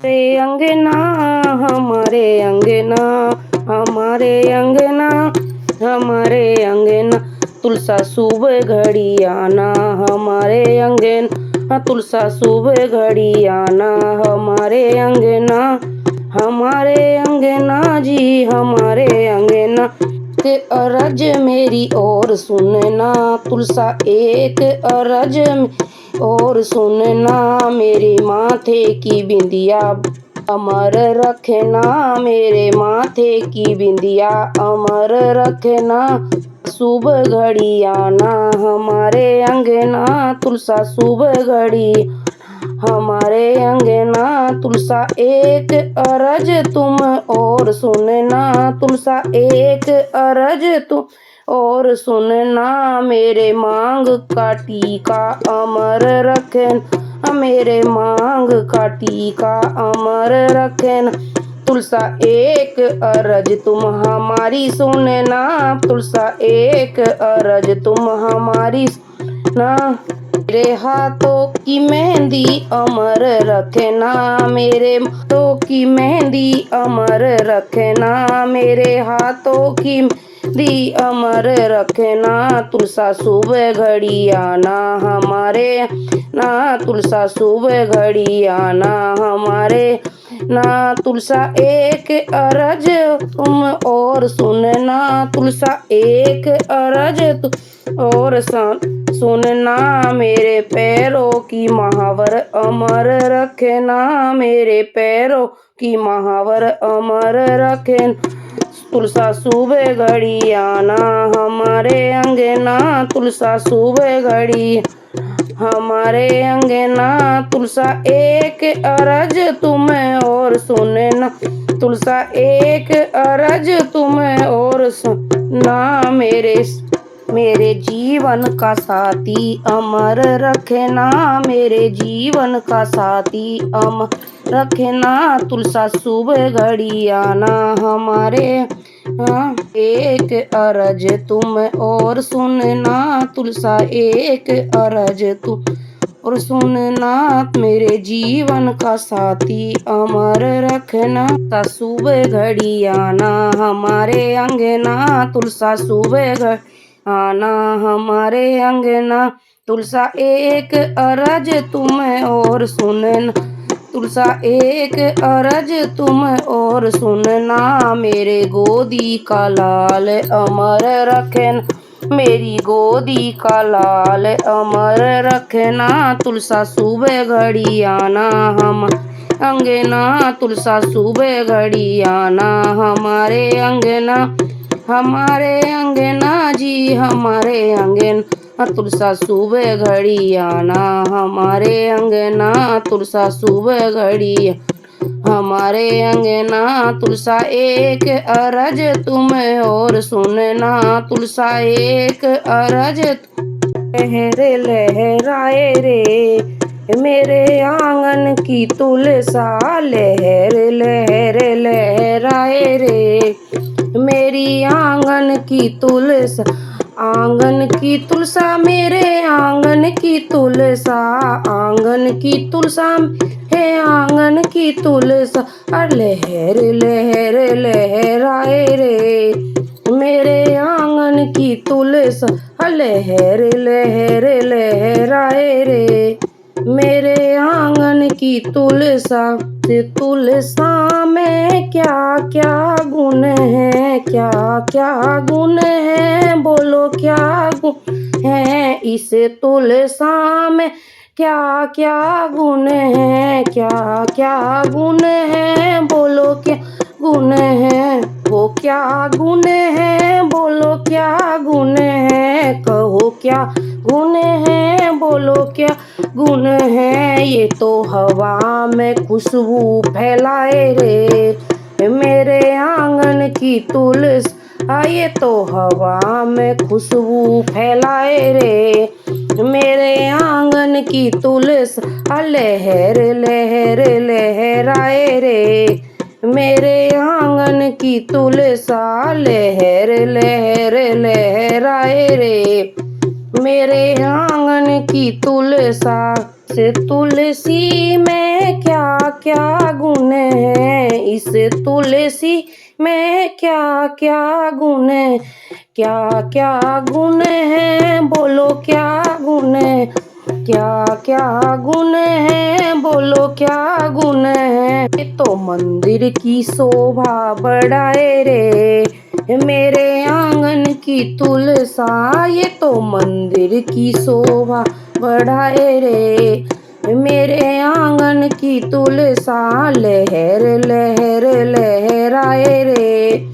हमारे अंगना हमारे अंगना हमारे अंगना हमारे अंगना तुलसा सुबह घड़ी आना हमारे अंगना तुलसा सुबह घड़ी आना हमारे अंगना जी हमारे अंगना के अरज मेरी और सुनना तुलसा एक अरज और सुनना मेरे माथे की बिंदिया अमर रखना मेरे माथे की बिंदिया अमर रखना सुबह घड़ी आना हमारे अंगना तुलसा सुबह घड़ी हमारे अंगना तुलसा एक अरज तुम और सुनना तुलसा एक अरज तुम और सुनना मेरे मांग का टीका अमर रखना मेरे मांग का टीका अमर रखना तुलसा एक अरज तुम हमारी सुनना तुलसा एक अरज तुम हमारी सुनना मेरे हाथों की मेहंदी अमर रखना मेरे हाथों की मेहंदी अमर रखना मेरे हाथों की दी अमर रखना तुलसा सुबह घड़ी आना हमारे ना तुलसा सुबह घड़ी आना हमारे ना तुलसा एक अरज तुम और सुनना तुलसा एक अरज तुम और सुनना मेरे पैरों की महावर अमर रखना मेरे पैरों की महावर अमर रखना तुलसा सुबह घड़ी आना हमारे अंगना तुलसा सुबह घड़ी हमारे अंगना तुलसा एक अरज तुम और सुनना तुलसा एक अरज तुम और सुनना मेरे जीवन का साथी अमर रखना मेरे जीवन का साथी अमर रखना तुलसा सुबह घड़ी आना हमारे एक अरज तुम और सुनना तुलसा एक अरज तुम और सुनना मेरे जीवन का साथी अमर रखना सुबह घड़ी आना हमारे अंगना तुलसा सुबह घड़ी आना हमारे अंगना तुलसा एक अरज तुम और सुनना तुलसा एक अरज तुम और सुनना मेरे गोदी का लाल अमर रखना मेरी गोदी का लाल अमर रखना तुलसा सुबह घड़ी आना हम अंगना तुलसा सुबह घड़ी आना हमारे अंगना जी हमारे अंगना तुलसा सुबह घड़ी आना हमारे अंगना तुलसा सुबह घड़ी हमारे अंगना तुलसा एक अरज तुम और सुनना तुलसा एक अरज लहर लहराए रे मेरे आंगन की तुलसा लहर लहर लहराए रे मेरी आंगन की तुलसा आंगन की तुलसा मेरे आंगन की तुलसा आंगन की तुलसा है आंगन की तुलसा लहर लहर लहराए रे मेरे आंगन की तुलसा लहर लहर लहराए रे मेरे आंगन की तुलसा तुलसा में क्या क्या गुण है क्या क्या गुण है बोलो क्या गुण है इस तुलसा में क्या क्या गुण है क्या क्या गुण है बोलो क्या गुण है वो क्या गुण है बोलो क्या गुण है कहो क्या गुण है बोलो क्या गुण है ये तो हवा में खुशबू फैलाए रे मेरे आंगन की तुलसा ये तो हवा में खुशबू फैलाए रे मेरे आंगन की तुलसा लहर लहर लहराए रे मेरे आंगन की तुलसा लहर लहर लहराए रे मेरे आंगन की तुलसा से तुलसी में क्या क्या गुण इस तुलसी में क्या क्या गुण है, क्या क्या गुण है, बोलो क्या गुण है, क्या क्या गुण है, बोलो क्या गुण है। ये तो मंदिर की शोभा बढ़ाए रे मेरे आंगन की तुलसा, ये तो मंदिर की शोभा बढ़ाए रे मेरे आंगन की तुलसा। लहर लहर लहराए रे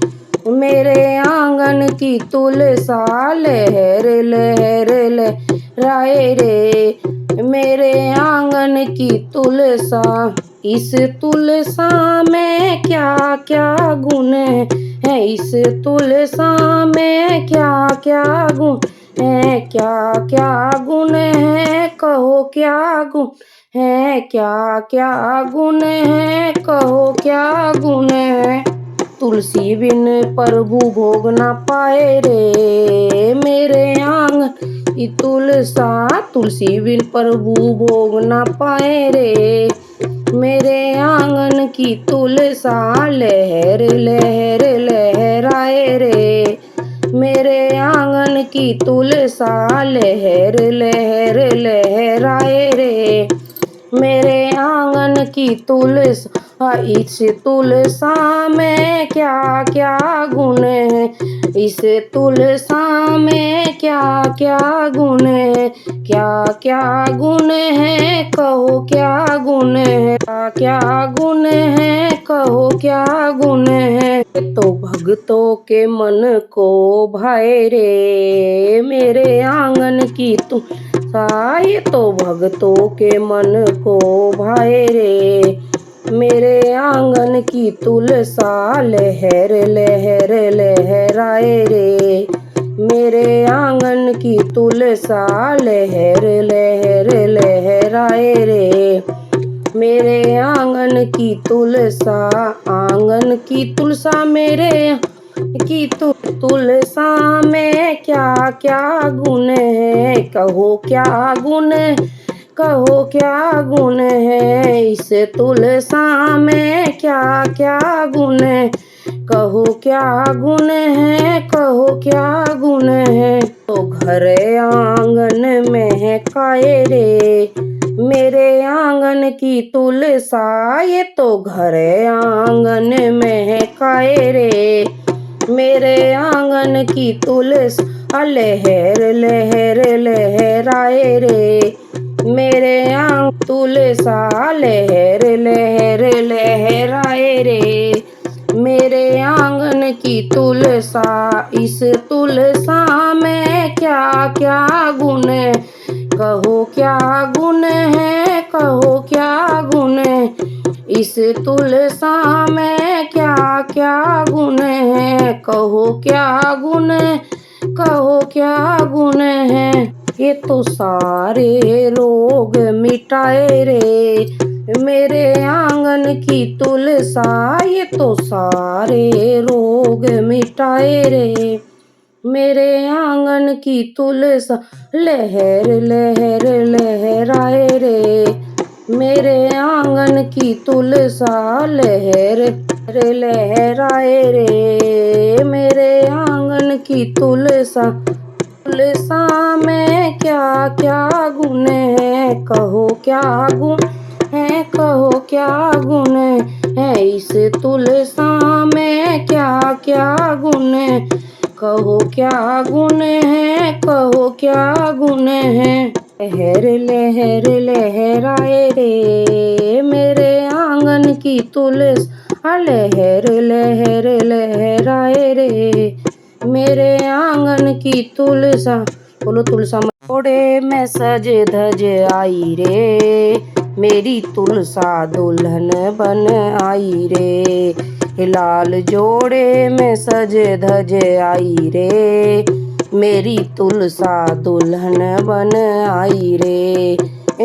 मेरे आंगन की तुलसा, लहर लहर लहराए रे मेरे आंगन की तुलसा। इस तुलसा में क्या क्या गुण है, इस तुलसा में क्या क्या गुण है, क्या क्या गुण है, कहो क्या गुण है, क्या क्या गुण है, कहो क्या गुण है। तुलसी बिन प्रभु भोग ना पाए रे मेरे आंगन की तुलसा, तुलसी बिन प्रभु भोग ना पाए रे मेरे आंगन की तुलसा। लहर लहर लहराए रे मेरे आंगन की तुलसा, लहर लहर लहराए रे मेरे आंगन की तुलसा। इस तुलसा में क्या क्या गुण है, इस तुलसा में क्या क्या गुण है, क्या क्या गुण है, कहो क्या गुण है, क्या क्या गुण है, कहो क्या गुण है। तो भक्तों के मन को भाए रे मेरे आंगन की तुलसा, ये तो भक्तों के मन को भाए रे मेरे आंगन की तुलसा। लहर लहर लहराए रे मेरे आंगन की तुलसा, लहर लहर लहराए रे मेरे आंगन की तुलसा। आंगन की तुलसा मेरे की तुलसा में क्या क्या गुण है, कहो क्या गुण, कहो क्या गुण है। इस तुलसा में क्या क्या गुण है, कहो क्या गुण है, कहो क्या गुण है। तो घर आंगन में काए रे मेरे आंगन की तुलसा, ये तो घर आंगन में काए रे मेरे आंगन की तुलसा। लहर लहर लहराए रे मेरे आंगन तुलसा, लहर लहर लहराए रे मेरे आंगन की तुलसा। इस तुलसा में क्या क्या गुण है, कहो क्या गुण है, कहो क्या गुण है। इस तुलसा में क्या क्या गुण है, कहो क्या गुण, कहो क्या गुण है। ये तो सारे रोग मिटाए रे मेरे आंगन की तुलसा, ये तो सारे रोग मिटाए रे मेरे आंगन की तुलसा। लहर लहर लहराए रे मेरे आंगन की तुलसा, लहर लहराए रे मेरे आंगन की तुलसा। तुलसा में क्या क्या गुण है, कहो क्या गुण है, कहो क्या गुण है। इस तुलसा में क्या क्या गुण है, कहो क्या गुण है, कहो क्या गुण है। लहर लहर लहराए रे मेरे आंगन की तुलसा, लहर लहर लहराए रे मेरे आंगन की तुलसा। बोलो तुलसा जोड़े में सज धज आई रे मेरी तुलसा दुल्हन बन आई रे। लाल जोड़े में सज धज आई रे मेरी तुलसा दुल्हन बन आई रे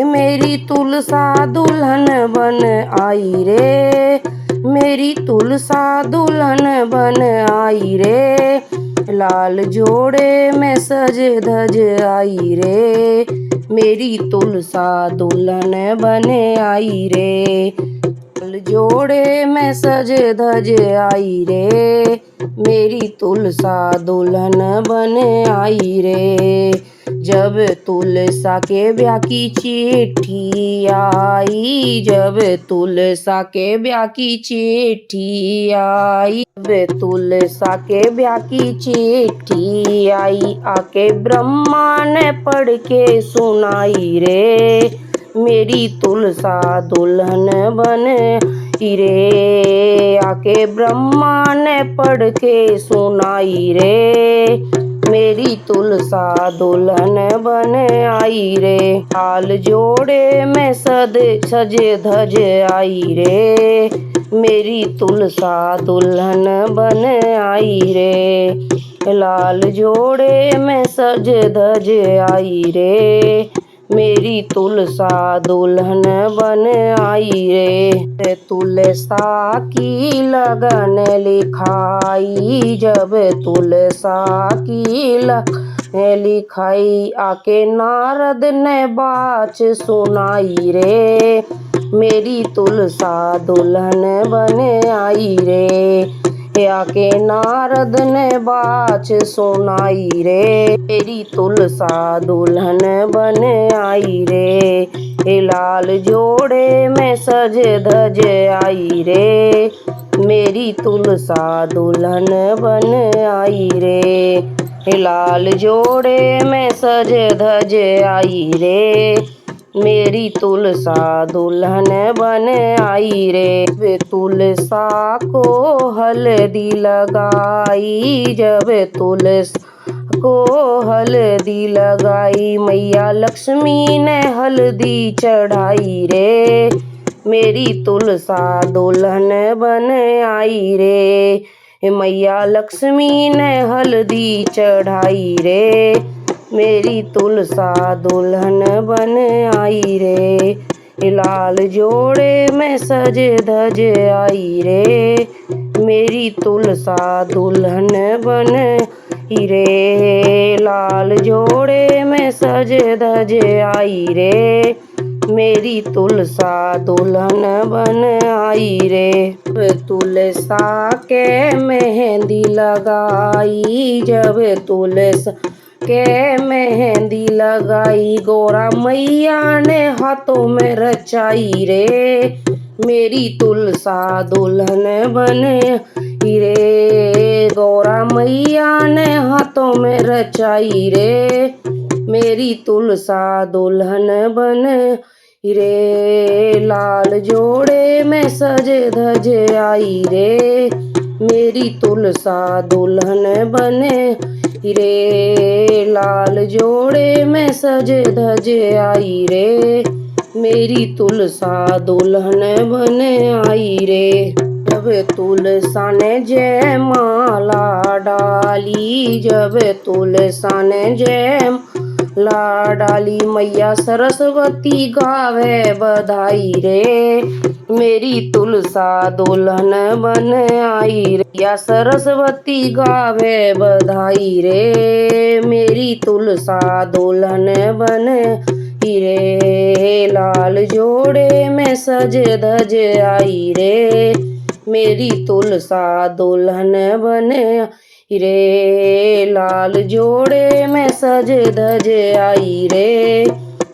मेरी तुलसा दुल्हन बन आई रे मेरी तुलसा दुल्हन बन आई रे। लाल जोड़े में सज धज आई रे मेरी तुलसा दुल्हन बन आई रे। लाल जोड़े मैं सज धज आई रे, मेरी तुलसा दुल्हन बन आई रे। जब तुलसा के ब्याह की चिट्ठी आई, जब तुलसा के ब्याह की चिट्ठी आई, जब तुलसा के ब्याह की चिट्ठी आई, आके ब्रह्मा ने पढ़ के सुनाई रे, मेरी तुलसा दुल्हन बन रे। आके ब्रह्मा ने पढ़ के सुनाई रे, मेरी तुलसा दुल्हन बन आई रे। हाल जोड़े मैं सज धज आई रे, मेरी तुलसा दुल्हन बन आई रे। लाल जोड़े मैं सज धज आई रे, मेरी तुलसा दुल्हन बन आई रे। तुलसा की लगन लिखाई, जब तुलसा की लगन लिखाई, आके नारद ने बात सुनाई रे, मेरी तुलसा दुल्हन बन आई रे। आके नारद ने बात सुनाई रे, मेरी तुलसा दुल्हन बन आई रे। लाल जोड़े में सज धज आई रे, मेरी तुलसा दुल्हन बन आई रे। लाल जोड़े में सज धज आई रे, मेरी तुलसा दुल्हन बन आई रे। तुलसा को हल्दी लगाई, जब तुलसा को हल्दी लगाई, मैया लक्ष्मी ने हल्दी चढ़ाई रे, मेरी तुलसा दुल्हन बन आई रे। मैया लक्ष्मी ने हल्दी चढ़ाई रे, मेरी तुलसा दुल्हन बन आई रे। लाल जोड़े में सज धज आई रे, मेरी तुलसा दुल्हन बन रे। लाल जोड़े में सज धज आई रे, मेरी तुलसा दुल्हन बन आई रे। तुलसा के मेहंदी लगाई, जब तुलसा के मेहंदी लगाई, गौरा मैया ने हाथों में रचाई रे, मेरी तुलसा दुल्हन बन रे। गौरा मैया ने हाथों में रचाई रे, मेरी तुलसा दुल्हन बन रे। लाल जोड़े में सज धज आई रे, मेरी तुलसा दुल्हन बन रे। लाल जोड़े में सज धज आई रे, मेरी तुलसा दुल्हन बन आई रे। जब तुलसा ने जयमाला डाली, जब तुलसा ने जयमाला डाली, मैया सरस्वती गावे बधाई रे, मेरी तुलसा दुल्हन बन आई रे। मैया सरस्वती गावे बधाई रे, मेरी तुलसा दुल्हन बन रे। लाल जोड़े में सज धज आई रे, मेरी तुलसा दुल्हन बन रे। लाल जोड़े में सज धज आई रे,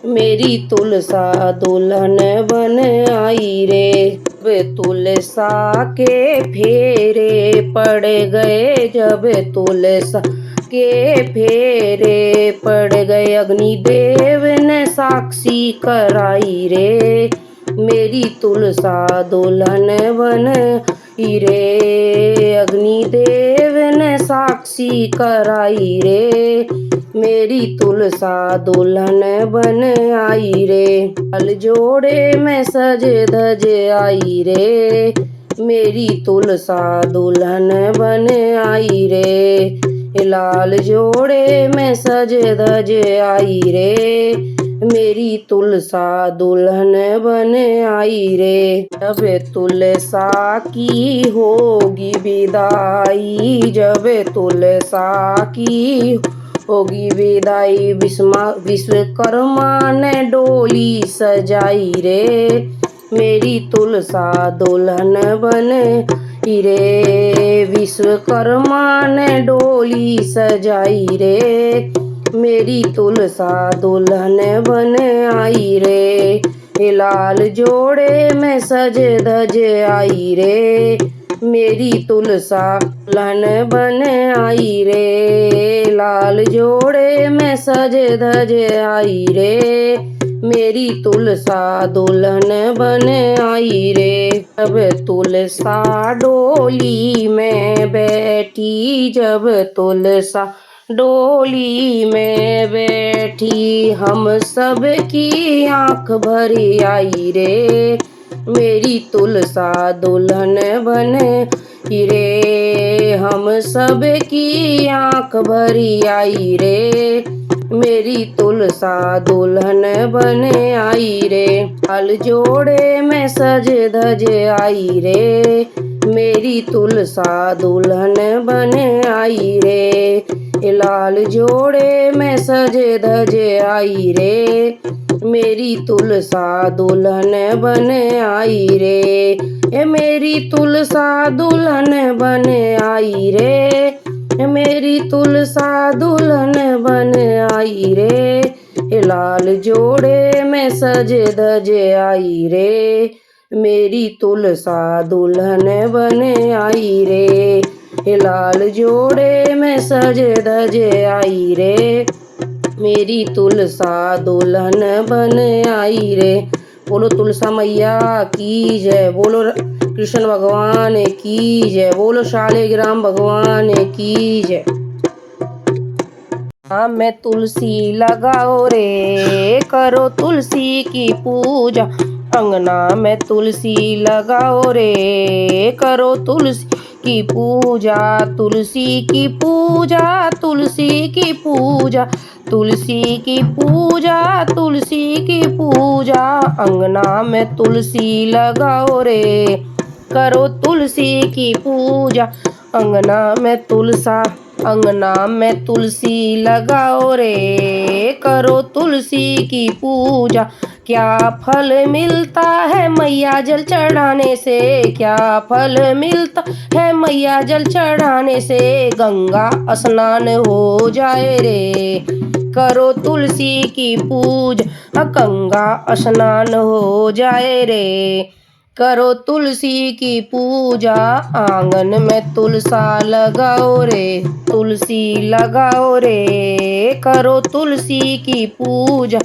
मेरी तुलसा दुल्हन बन आई रे। तुलसा के फेरे पड़ गए, जब तुलसा के फेरे पड़ गए, अग्निदेव ने साक्षी कराई रे, मेरी तुलसा दुल्हन बन रे। अग्निदेव ने साक्षी कराई रे, मेरी तुलसा दुल्हन बन आई रे। लाल जोड़े में सज धज आई रे, मेरी तुलसा दुल्हन बन आई रे। लाल जोड़े में सज धज आई रे, मेरी तुलसा दुल्हन बन आई रे। जब तुलसा की होगी विदाई, जब तुलसा की होगी विदाई, विश्वकर्मा ने डोली सजाई रे, मेरी तुलसा दुल्हन बने रे। विश्वकर्मा ने डोली सजाई रे, मेरी तुलसा दुल्हन बन आई रे। लाल जोड़े में सजे धजे आई रे, मेरी तुलसा दुल्हन बन आई रे। लाल जोड़े में सजे धजे आई रे, मेरी तुलसा दुल्हन बन आई रे। जब तुलसा डोली में बैठी, जब तुलसा डोली में बैठी, हम सब की आँख भरी आई रे, मेरी तुलसा दुल्हन बन रे। हम सब की आँख भरी आई रे, मेरी तुलसा दुल्हन बन आई रे। लाल जोड़े में सजे धजे आई रे, मेरी तुलसा दुल्हन बन आई रे। लाल जोड़े में सजे धजे आई रे, मेरी तुलसा दुल्हन बन आई रे। मेरी तुलसा दुल्हन बन आई रे, मेरी तुलसा दुल्हन बन आई रे। लाल जोड़े में सजे धजे आई रे, मेरी तुलसा दुल्हन बन आई रे। लाल जोड़े में सजे धजे आई रे, मेरी तुलसा दुल्हन बन आई रे। बोलो तुलसा मैया की जय, बोलो कृष्ण भगवान की जय, बोलो शालिग्राम भगवान की जय। में तुलसी लगाओ रे, करो तुलसी की पूजा। अंगना में तुलसी लगाओ रे, करो तुलसी की पूजा। तुलसी की पूजा, तुलसी की पूजा, तुलसी की पूजा, तुलसी की पूजा। अंगना में तुलसी लगाओ रे, करो तुलसी की पूजा। अंगना में अंगना में तुलसी लगाओ रे, करो तुलसी की पूजा। क्या फल मिलता है मैया जल चढ़ाने से, क्या फल मिलता है मैया जल चढ़ाने से। गंगा स्नान हो जाए रे, करो तुलसी की पूजा। गंगा स्नान हो जाए रे, करो तुलसी की पूजा। आंगन में तुलसा लगाओ रे, तुलसी लगाओ रे, करो तुलसी की पूजा।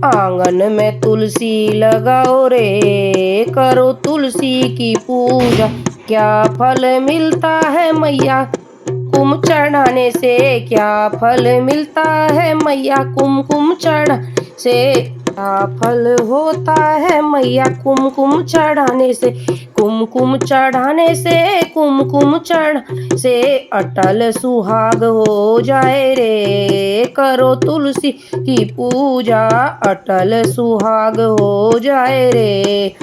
आंगन में तुलसी लगाओ रे, करो तुलसी की पूजा। क्या फल मिलता है मैया कुमकुम चढ़ाने से, क्या फल मिलता है मैया कुमकुम चढ़ाने से। क्या फल होता है मैया कुमकुम चढ़ाने से, कुमकुम चढ़ाने से, कुमकुम चढ़ाने से। अटल सुहाग हो जाए रे, करो तुलसी की पूजा। अटल सुहाग हो जाए रे,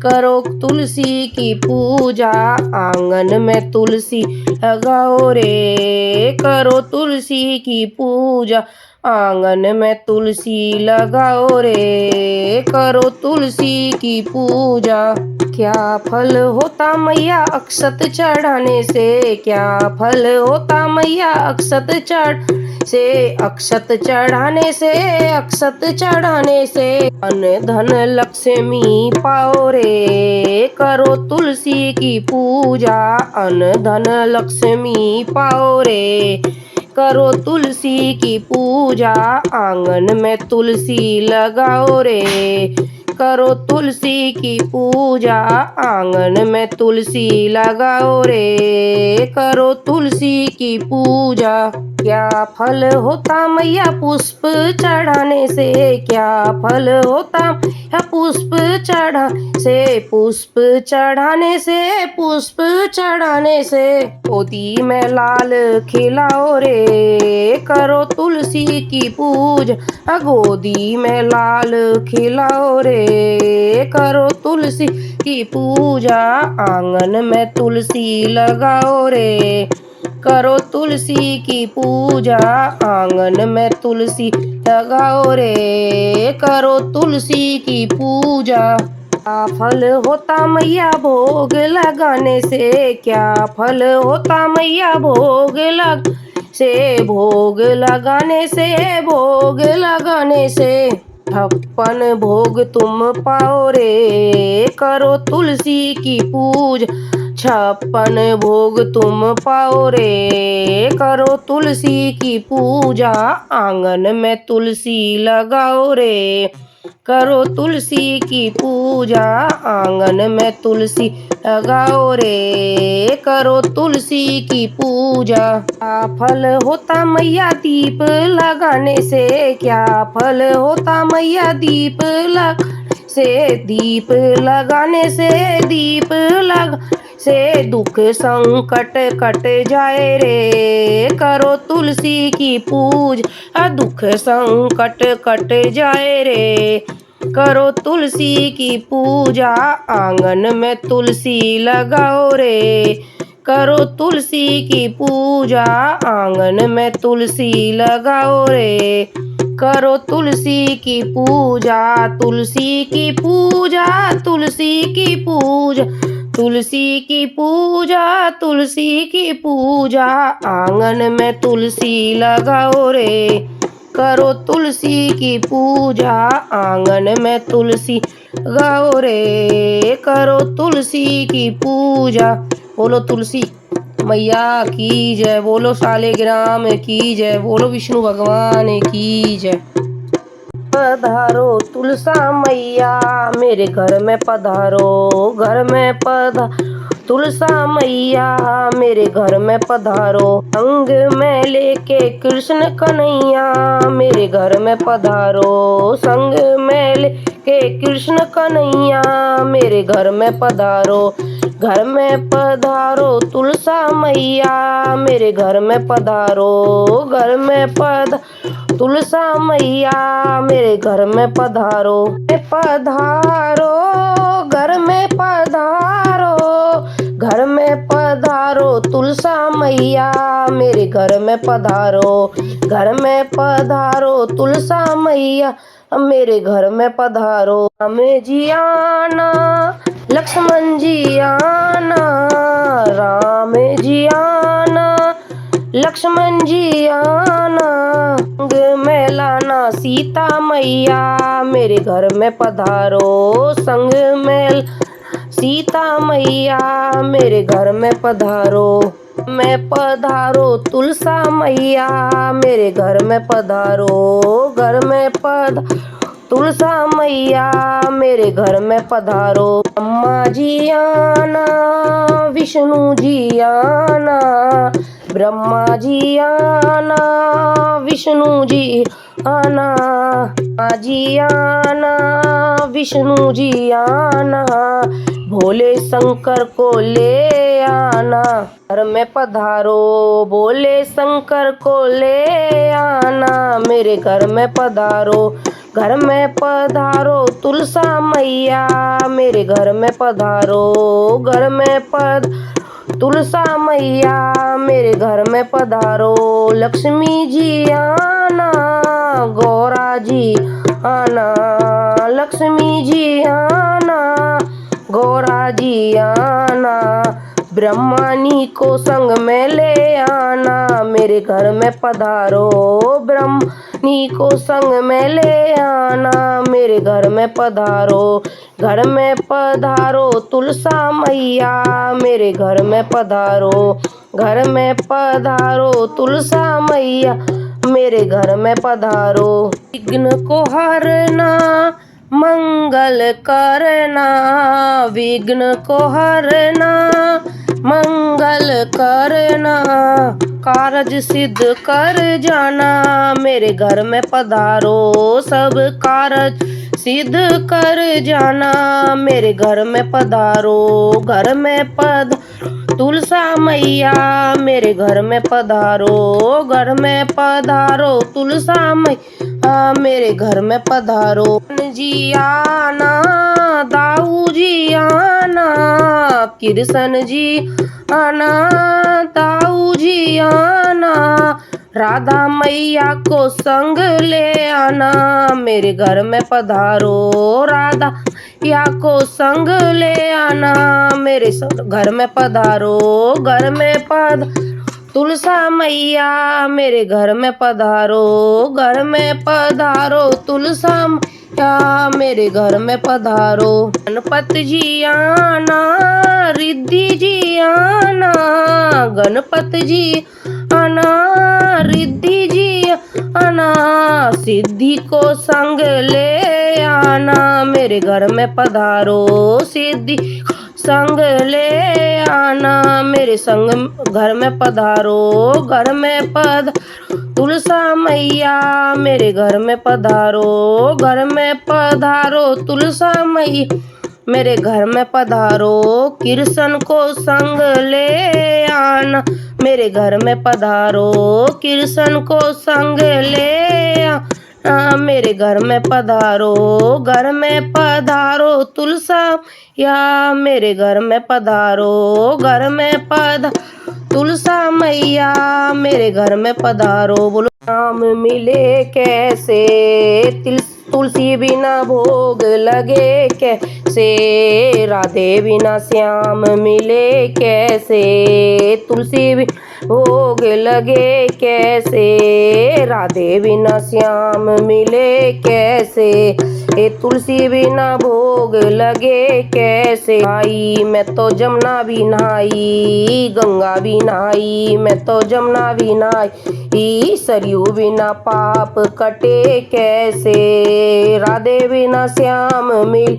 करो तुलसी की पूजा। आंगन में तुलसी लगाओ रे, करो तुलसी की पूजा। आंगन में तुलसी लगाओ रे, करो तुलसी की पूजा। क्या फल होता मैया अक्षत चढ़ाने से, क्या फल होता मैया अक्षत चढ़ से। अक्षत चढ़ाने से, अक्षत चढ़ाने से। अन्न धन लक्ष्मी पाओ रे, करो तुलसी की पूजा। अन्न धन लक्ष्मी पाओ रे, करो तुलसी की पूजा। आंगन में तुलसी लगाओ रे, करो तुलसी की पूजा। आंगन में तुलसी लगाओ रे, करो तुलसी की पूजा। क्या फल होता मैया पुष्प चढ़ाने से, क्या फल होता या पुष्प चढ़ा से। पुष्प चढ़ाने से, पुष्प चढ़ाने से। गोदी में लाल खिलाओ रे, करो तुलसी की पूजा। गोदी में लाल खिलाओ रे, करो तुलसी की पूजा। आंगन में तुलसी लगाओ रे, करो तुलसी की पूजा। आंगन में तुलसी लगाओ रे, करो तुलसी की पूजा। क्या फल होता मैया भोग लगाने से, क्या फल होता मैया भोग भोग लगाने से, भोग लगाने से 56 भोग तुम पाओ रे, करो तुलसी की पूजा। 56 भोग तुम पाओ रे, करो तुलसी की पूजा। आंगन में तुलसी लगाओ रे, करो तुलसी की पूजा। आंगन में तुलसी लगाओ रे, करो तुलसी की पूजा। क्या फल होता मैया दीप लगाने से, क्या फल होता मैया दीप दीप लगाने से, दीप से दुख संकट कट जाए रे, करो तुलसी की पूजा। दुख संकट कट जाए रे, करो तुलसी की पूजा। आंगन में तुलसी लगाओ रे, करो तुलसी की पूजा। आंगन में तुलसी लगाओ रे, करो तुलसी की पूजा। तुलसी की पूजा, तुलसी की पूजा, तुलसी की पूजा, तुलसी की पूजा। आंगन में तुलसी लगाओ रे, करो तुलसी की पूजा। आंगन में तुलसी लगाओ रे, करो तुलसी की पूजा। बोलो तुलसी मैया की जय, बोलो शालिग्राम की जय, बोलो विष्णु भगवान की जय। पधारो तुलसा मैया मेरे घर में पधारो, घर में तुलसा मैया मेरे घर में पधारो। संग में लेके कृष्ण कन्हैया मेरे घर में पधारो, संग में लेके कृष्ण कन्हैया मेरे घर में पधारो। घर में पधारो तुलसा मैया मेरे घर में पधारो, घर में तुलसा मैया मेरे घर में पधारो। पधारो घर में पधारो, घर में पधारो तुलसा मैया मेरे घर में पधारो। घर में पधारो तुलसा मैया मेरे घर में पधारो। राम जी आना, लक्ष्मण जी आना, राम जी आना, लक्ष्मण जी आना। संग में लाना सीता मैया मेरे घर में पधारो, संग में सीता मैया मेरे घर में पधारो। मैं पधारो तुलसा मैया मेरे घर में पधारो, घर में तुलसा मैया मेरे घर में पधारो। ब्रह्मा जी आना, विष्णु जी आना, ब्रह्मा जी आना, विष्णु जी आना, जी आना, विष्णु जी आना। भोले शंकर को ले आना, घर में पधारो, भोले शंकर को ले आना मेरे घर में पधारो। घर में पधारो तुलसा मैया मेरे घर में पधारो, घर में तुलसा मैया मेरे घर में पधारो। लक्ष्मी जी आना, गौरा जी आना, लक्ष्मी जी आना, गौरा जी आना। ब्रह्मणी को संग में ले आना मेरे घर में पधारो, ब्रह्मणी को संग में ले आना मेरे घर में पधारो। घर में पधारो तुलसा मैया मेरे घर में पधारो, घर में पधारो तुलसा मैया मेरे घर में पधारो। विघ्न को हरना मंगल करना, विघ्न को हरना मंगल करना। कारज सिद्ध कर जाना मेरे घर में पधारो, सब कारज सिद्ध कर जाना मेरे घर में पधारो। घर में तुलसा मैया मेरे घर में पधारो, घर में पधारो तुलसा मैया मेरे घर में पधारो। जी आना, दाऊ जी आना, कृष्ण जी आना, दाऊ जी आना, राधा मैया को संग ले आना, मेरे घर में पधारो। राधा मैया को संग ले आना, मेरे घर में पधारो। घर में तुलसा मैया मेरे घर में पधारो। घर में पधारो तुलसा मैया मेरे घर में पधारो। गणपति जी आना, रिद्धि जी आना, गणपति जी आना, रिद्धि जी आना, सिद्धि को संग ले आना, मेरे घर में पधारो। सिद्धि संग ले आना, मेरे संग घर में पधारो। घर में तुलसा मैया मेरे घर में पधारो। घर में पधारो तुलसा मैया मेरे घर में पधारो। कृष्ण को संग ले आना, मेरे घर में पधारो। कृष्ण को संग ले आना, मेरे घर में पधारो। घर में पधारो तुलसा या मेरे घर में पधारो। घर में तुलसा मैया मेरे घर में पधारो। बोलो राम मिले कैसे, तुलसी बिना भोग लगे कैसे, राधे बिना श्याम मिले कैसे, तुलसी बिना भोग लगे कैसे, राधे बिना श्याम मिले कैसे, तुलसी बिना भोग लगे कैसे। आई मैं तो जमुना भी नहाई, गंगा भी नहाई, मैं तो जमुना भी नहाई, सरयू बिना पाप कटे कैसे, राधे बिना श्याम मिल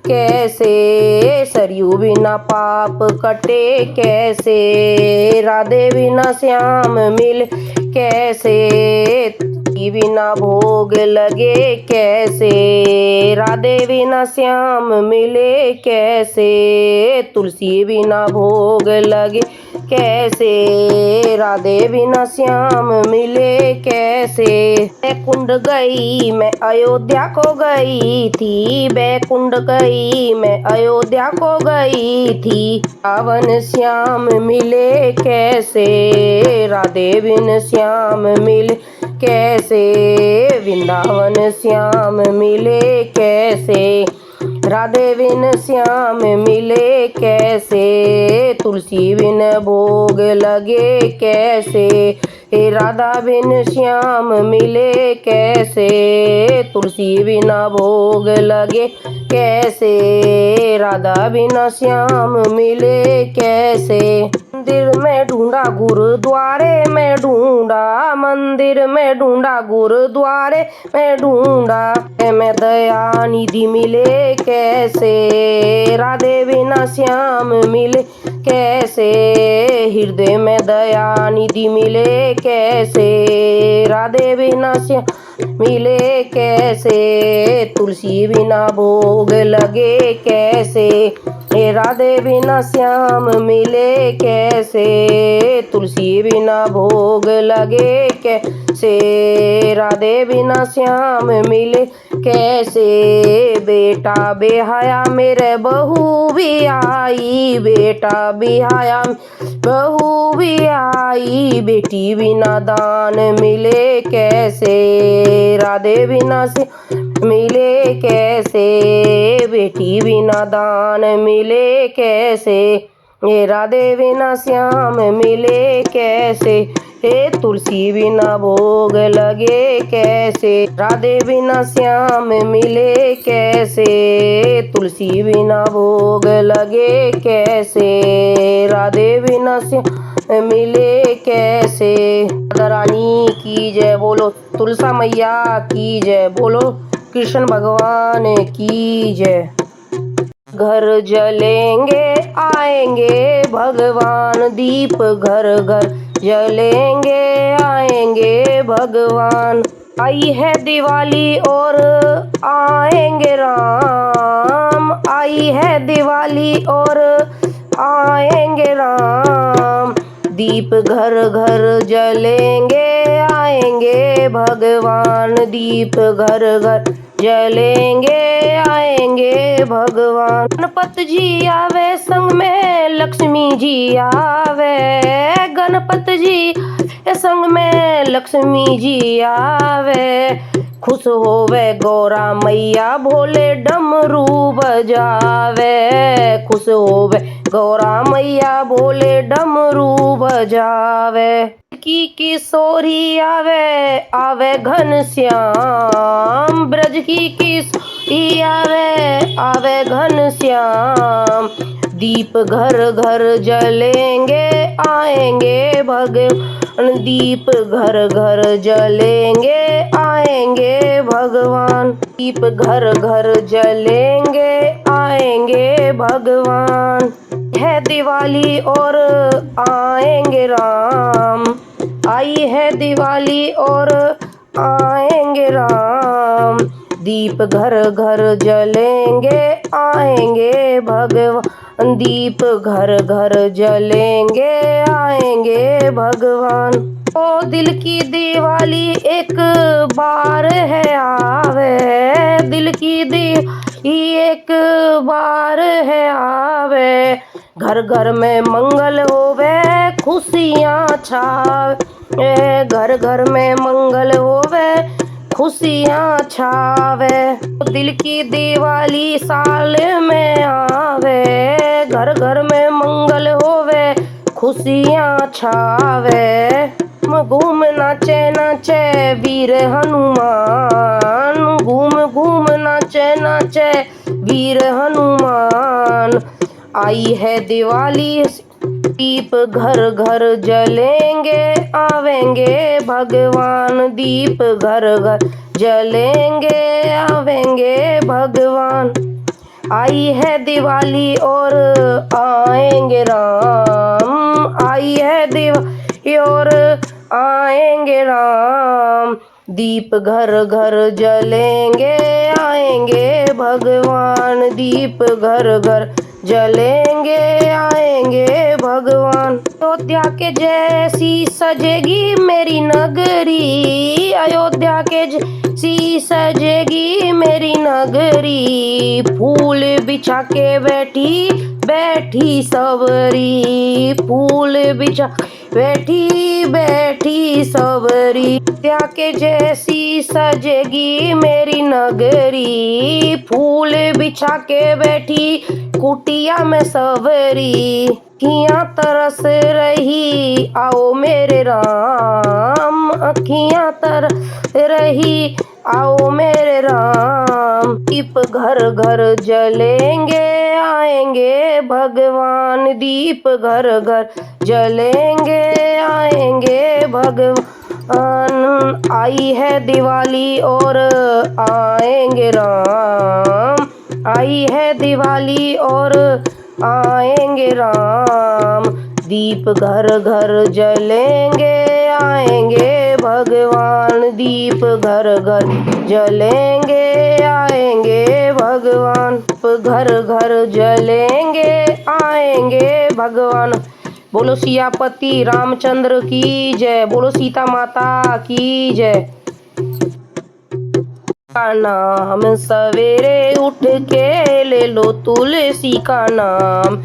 कैसे, सरयू बिना पाप कटे कैसे, राधे बिना श्याम मिल कैसे, बिना भोग लगे कैसे, राधे बिना श्याम मिले कैसे, तुलसी बिना भोग लगे कैसे, राधे बिना श्याम मिले कैसे। बैकुंठ गई मैं अयोध्या को गई थी, बैकुंठ गई मैं अयोध्या को गई थी, रावण श्याम मिले कैसे, राधे बिन श्याम मिले कैसे, वृंदावन श्याम मिले कैसे, राधे बिन श्याम मिले कैसे, तुलसी बिन भोग लगे कैसे, राधा बिन श्याम मिले कैसे, तुलसी बिना भोग लगे कैसे, राधा बिना श्याम मिले कैसे। मंदिर में ढूंढा गुरुद्वारे में ढूंढा, मंदिर में ढूंढा गुरुद्वारे में ढूंढा, मैं दया निधि मिले कैसे, राधे बिना श्याम मिले कैसे, हृदय में दया निधि मिले कैसे, राधे बिना श्याम मिले कैसे, तुलसी बिना भोग लगे कैसे, राधे बिना श्याम मिले कैसे, तुलसी बिना भोग लगे कैसे, राधे बिना श्याम मिले कैसे। बेटा बेहाया मेरे बहू भी आई, बेटा बिहाया बहू भी आई, बेटी बिना दान मिले कैसे, राधे बिना से मिले कैसे, बेटी बिना दान मिले कैसे, राधे बिना श्याम मिले कैसे, तुलसी बिना भोग लगे कैसे, राधे बिना श्याम मिले कैसे, तुलसी बिना भोग लगे कैसे, राधे बिना श्याम मिले कैसे। राधा रानी की जय, बोलो तुलसा मैया की जय, बोलो कृष्ण भगवान की जय। घर जलेंगे आएंगे भगवान, दीप घर घर जलेंगे आएंगे भगवान, आई है दिवाली और आएंगे राम, आई है दिवाली और आएंगे राम, दीप घर घर जलेंगे आएंगे भगवान, दीप घर घर जलेंगे आएंगे भगवान। गणपति जी आवे संग में लक्ष्मी जी आवे, गणपति जी संग में लक्ष्मी जी आवे, खुश होवे गौरा मैया भोले डमरू बजावे, खुश होवे गौरा मैया भोले डमरू बजावे। की किशोरी आवे आवे घन श्याम, ब्रज की किशोरी आवे आवे घन श्याम, दीप घर घर जलेंगे आएंगे भगवान, दीप घर घर जलेंगे आएंगे भगवान, दीप घर घर जलेंगे आएंगे भगवान। है दिवाली और आएंगे राम, आई है दिवाली और आएंगे राम, दीप घर घर जलेंगे आएंगे भगवान, दीप घर घर जलेंगे आएंगे भगवान। ओ दिल की दिवाली एक बार है आवे, दिल की दिवाली एक बार है आवे, घर घर में मंगल होवे खुशियाँ छावे, घर घर में मंगल होवे खुशियाँ छावे, दिल की दिवाली साल में आवे, घर घर में मंगल होवे खुशियाँ छावे। घूम नाचे नाचे वीर हनुमान, घूम घूम नाचे नाचे वीर हनुमान, आई है दिवाली दीप घर घर जलेंगे आवेंगे भगवान, दीप घर घर जलेंगे आवेंगे भगवान। आई है दिवाली और आएंगे राम, आई है दिवाली और आएंगे राम, दीप घर घर जलेंगे आएंगे भगवान, दीप घर घर जलेंगे आएंगे भगवान। अयोध्या के जैसी सजेगी मेरी नगरी, अयोध्या के जैसी सजेगी मेरी नगरी, फूल बिछा के बैठी बैठी सबरी, फूल बिछा बैठी बैठी सबरी, अयोध्या के जैसी सजेगी मेरी नगरी, फूल बिछा के बैठी कुटिया में सबरी, अखियाँ तरस रही आओ मेरे राम, अखियाँ तरस रही आओ मेरे राम, दीप घर घर जलेंगे आएंगे भगवान, दीप घर घर जलेंगे आएंगे भगवान। आई है दिवाली और आएंगे राम, आई है दिवाली और आएंगे राम, दीप घर घर जलेंगे आएंगे भगवान, दीप घर घर जलेंगे आएंगे भगवान, घर घर जलेंगे आएंगे भगवान। बोलो सियापति रामचंद्र की जय, बोलो सीता माता की जय। का नाम सवेरे उठ के ले लो तुलसी का नाम,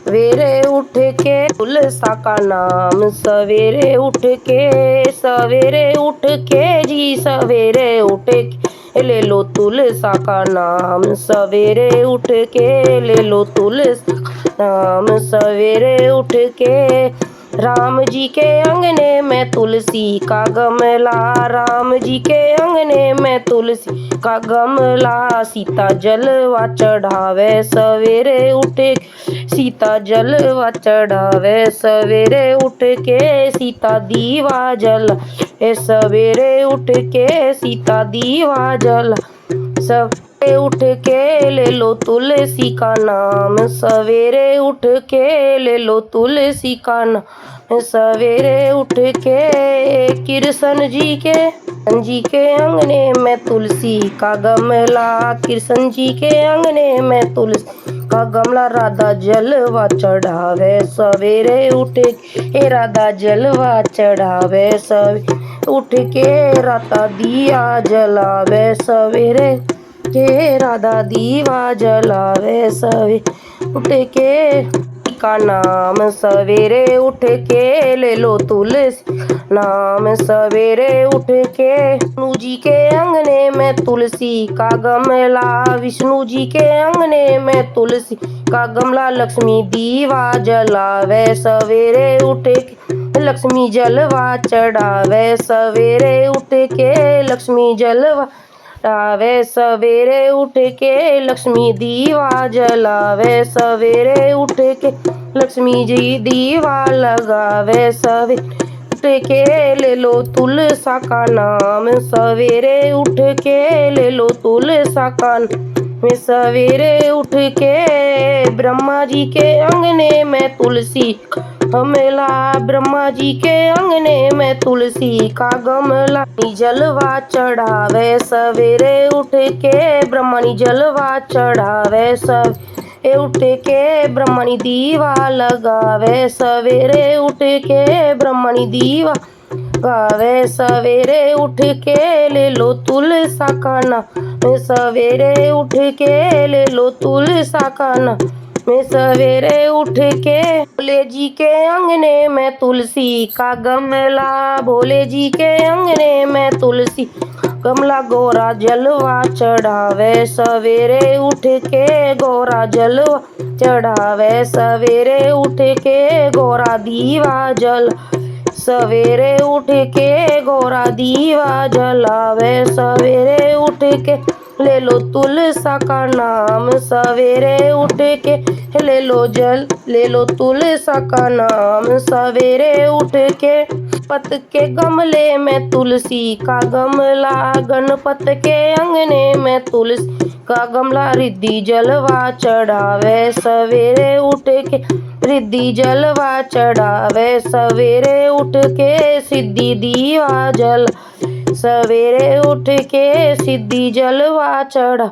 सवेरे उठ के तुलसा का नाम, सवेरे उठ के जी सवेरे उठ के ले लो तुलसा का नाम, सवेरे उठ के ले लो तुलसा नाम, सवेरे उठ के राम जी के अंगने में तुलसी का गमला, राम जी के अंगने में तुलसी का गमला, सीता जलवा चढ़ावे सवेरे उठ के, सीता जलवा चढ़ावे सवेरे उठ के, सीता दीवा जला सवेरे उठ के, सीता दीवा जला, सब उठ के ले लो तुलसी का नाम, सवेरे उठ के ले लो तुलसी का नाम, सवेरे उठ के कृष्ण जी के अंगने में तुलसी का गमला, कृष्ण जी के अंगने में तुलसी का गमला, राधा जलवा चढ़ावे सवेरे उठ के, राधा जलवा चढ़ावे सवेरे उठ के, राधा दिया जलावे सवेरे के, राधा दीवा जलावे सवे उठ के, का नाम, सवेरे उठ के ले लो तुलसी नाम, सवेरे उठ के। विष्णु जी के अंगने में तुलसी का गमला, विष्णु जी के अंगने में तुलसी का गमला, लक्ष्मी दीवा जलावे, सवेरे उठ के लक्ष्मी जलवा चढ़ावे, सवेरे उठ के लक्ष्मी जलवा चढ़ावे, सवेरे उठ के लक्ष्मी दीवा जलावे, सवेरे उठ के लक्ष्मी जी दीवा लगावे, सवेरे उठ के ले लो तुलसा का नाम, सवेरे उठ के ले लो तुलसा का नाम, सवेरे उठ के। ब्रह्मा जी के अंगने में तुलसी गमला, ब्रह्मा जी के अंगने में तुलसी का गमला, जलवा चढ़ावे, सवेरे उठ के ब्रह्मणी जलवा चढ़ावे, सवेरे उठ के ब्रह्मणी दीवा लगावे, सवेरे उठ के ब्रह्मणी दीवा गावे, सवेरे उठ के ले लो तुलसा का नाम, सवेरे उठ के ले लो तुलसा का नाम, मैं सवेरे उठ के। भोले जी के अंगने में तुलसी का गमला, भोले जी के अंगने में तुलसी गमला, गोरा जलवा चढ़ावे, सवेरे उठ के गोरा जलवा चढ़ावे, सवेरे उठ के गोरा दीवा जल, सवेरे उठ के गोरा दीवा जलावे, सवेरे उठ के ले लो तुलसा का नाम, सवेरे उठ के ले लो तुलसा का नाम, सवेरे उठ के। पत के गमले में तुलसी का गमला, गणपत के अंगने में तुलसी का गमला, रिद्धि जलवा चढ़ावे, सवेरे उठ के रिद्धि जलवा चढ़ावे, सवेरे उठ के सिद्धि दीवा जल, सवेरे उठ के सिद्धि जलवा चढ़ा,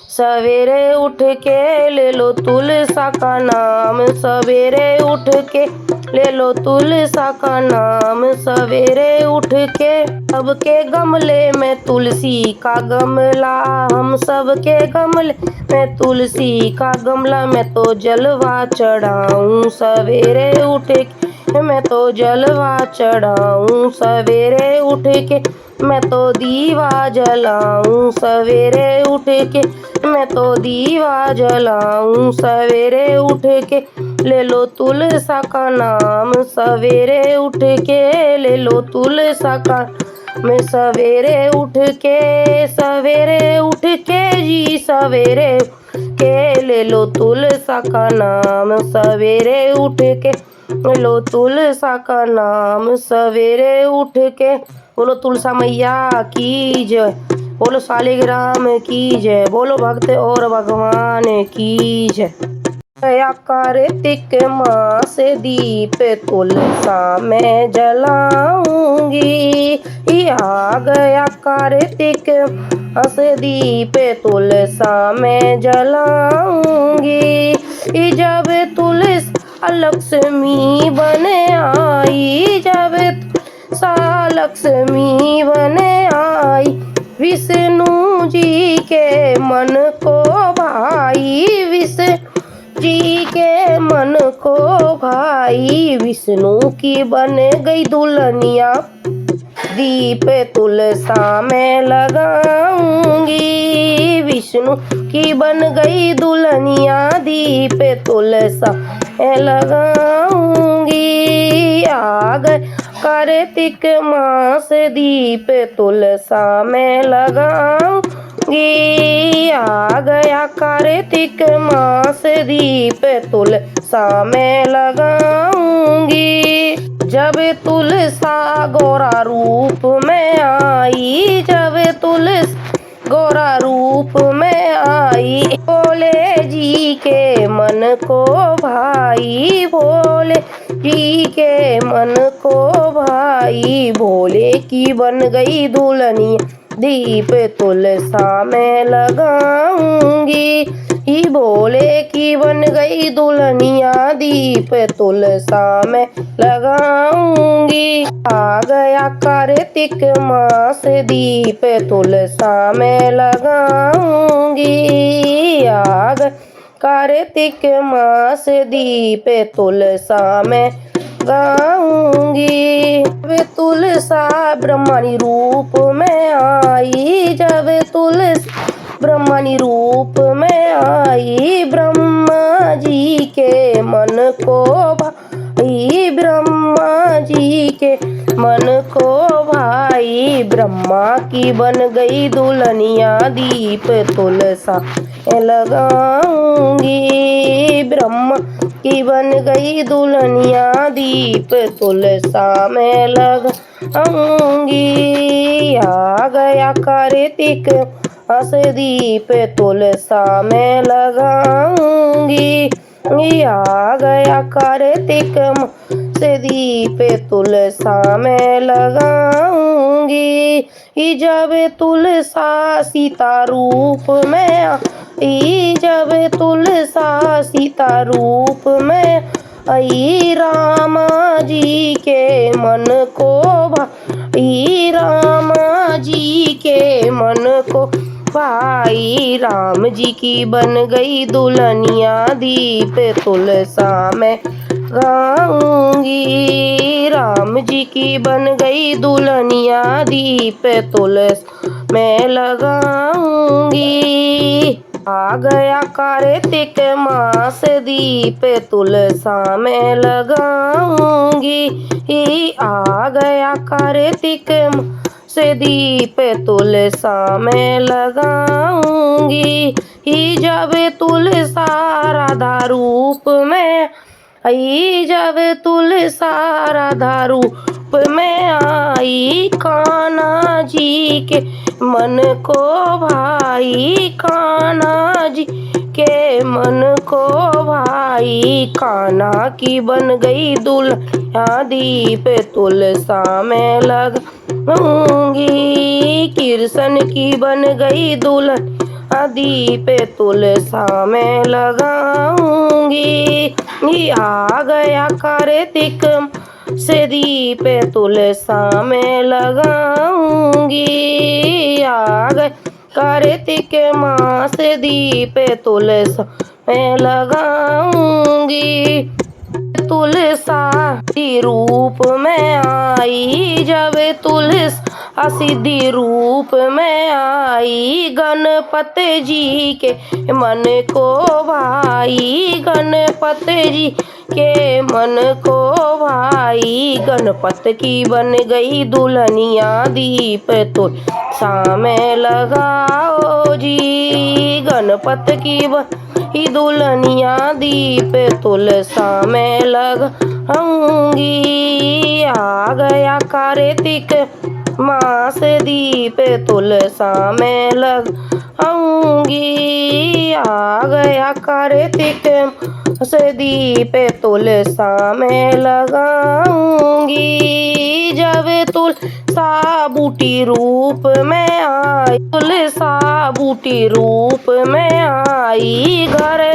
सवेरे उठ के ले लो तुलसा का नाम, सवेरे उठ के ले लो तुलसा का नाम, सवेरे उठ के। सबके गमले में तुलसी का गमला, हम सबके गमले में तुलसी का गमला, मैं तो जलवा चढ़ाऊं, सवेरे उठ के मैं तो जलवा चढ़ाऊं, सवेरे उठ के मैं तो दीवा जलाऊं, सवेरे उठ के मैं तो दीवा जलाऊं, सवेरे उठ के ले लो तुलसा का नाम, सवेरे उठ के ले लो तुलसा का, मैं सवेरे उठ के जी सवेरे के ले लो तुलसा का नाम, सवेरे उठ के ले लो तुलसा का नाम, सवेरे उठ के। बोलो तुलसा मैया की जय, बोलो शालिग्राम की जय, बोलो भक्त और भगवान की जय। गया कार्तिक मास दीप तुलसा मैं जलाऊंगी, आ गया कार्तिक मास दीप तुलसा मैं जलाऊंगी, जब तुलसा लक्ष्मी बने आई, जब तुलसा लक्ष्मी बने आई, विष्णु जी के मन को भाई, विष्णु जी के मन को भाई, विष्णु की बन गई दुल्हनिया, दीप तुलसा में लगाऊंगी, विष्णु की बन गई दुल्हनिया, दीप तुलसा में लगाऊंगी, आ गए कार्तिक मास दीप तुलसा में लगाऊंगी, आ गया कार्तिक मास दीप तुलसा में लगाऊंगी, जब तुलसा गोरा रूप में आई, जब तुलसा गोरा रूप में आई, भोले जी के मन को भाई, भोले जी के मन को भाई, भोले की बन गई दुल्हनी, दीप तुलसा में लगाऊंगी, ही भोले की बन गई दुल्हनिया, दीप तुलसा में लगाऊंगी, आ गया कार्तिक मास दीप तुलसा में लगाऊंगी, आ गया कार्तिक मास दीप तुलसा मैं गाऊंगी। जब तुलसा ब्रह्मणी रूप में आई, जब तुलसा ब्रह्मणी रूप में आई, ब्रह्मा जी के मन को भाई, ब्रह्मा जी के मन को भाई। ब्रह्मा की बन गई दुल्हनिया दीप तुलसा लगाऊंगी। ब्रह्मा की बन गई दुल्हनिया दीप तुलसा में लगाऊंगी। आ गया कार्तिक मास दीप तुलसा में लगाऊंगी। आ गया कार्तिक मास दीप तुलसा में लगाऊंगी। जब तुलसा सीता रूप में आई, जब तुलसा सीता रूप में आई, रामा जी के मन को भाई, रामा जी के मन को भाई। राम जी की बन गई दुल्हनिया दीप तुलसा में गाऊंगी। राम जी की बन गई दुल्हनिया दीप तुलसा में लगाऊंगी। आ गया कार्तिक मास दीप तुलसा में लगाऊंगी। आ गया कार्तिक मास दीप तुलसा में लगाऊंगी। जब तुलसा राधा रूप में आई, जब तुलसा राधा रूप में आई, कान्हा जी के मन को भाई, कान्हा जी के मन को भाई। कान्हा की बन गई दुल्हनिया दीप तुलसा में लगाऊंगी। कृष्ण की बन गई दुल्हनिया दीप तुलसा में लगाऊंगी। आ गया कार्तिक मास दीप तुलसा में लगाऊंगी। आ गया कार्तिक मास दीप तुलसा में लगाऊंगी। तुलसा रूप में आई, जब तुलसा सिद्धि रूप में आई, गणपति जी के मन को भाई, गणपति जी के मन को भाई। गणपति की बन गई दुल्हनिया दीप तुलसा में लगाओ जी। गणपति की बन दुल्हनिया दीप तुलसा में लगाऊंगी। आ गया कार्तिक मास दीप तुलसा में लगाऊंगी। आ गया कार्तिक मास दीप तुलसा में लगाऊंगी। जब तुलसा बूटी रूप में आई, तुलसा बूटी रूप में आई, घर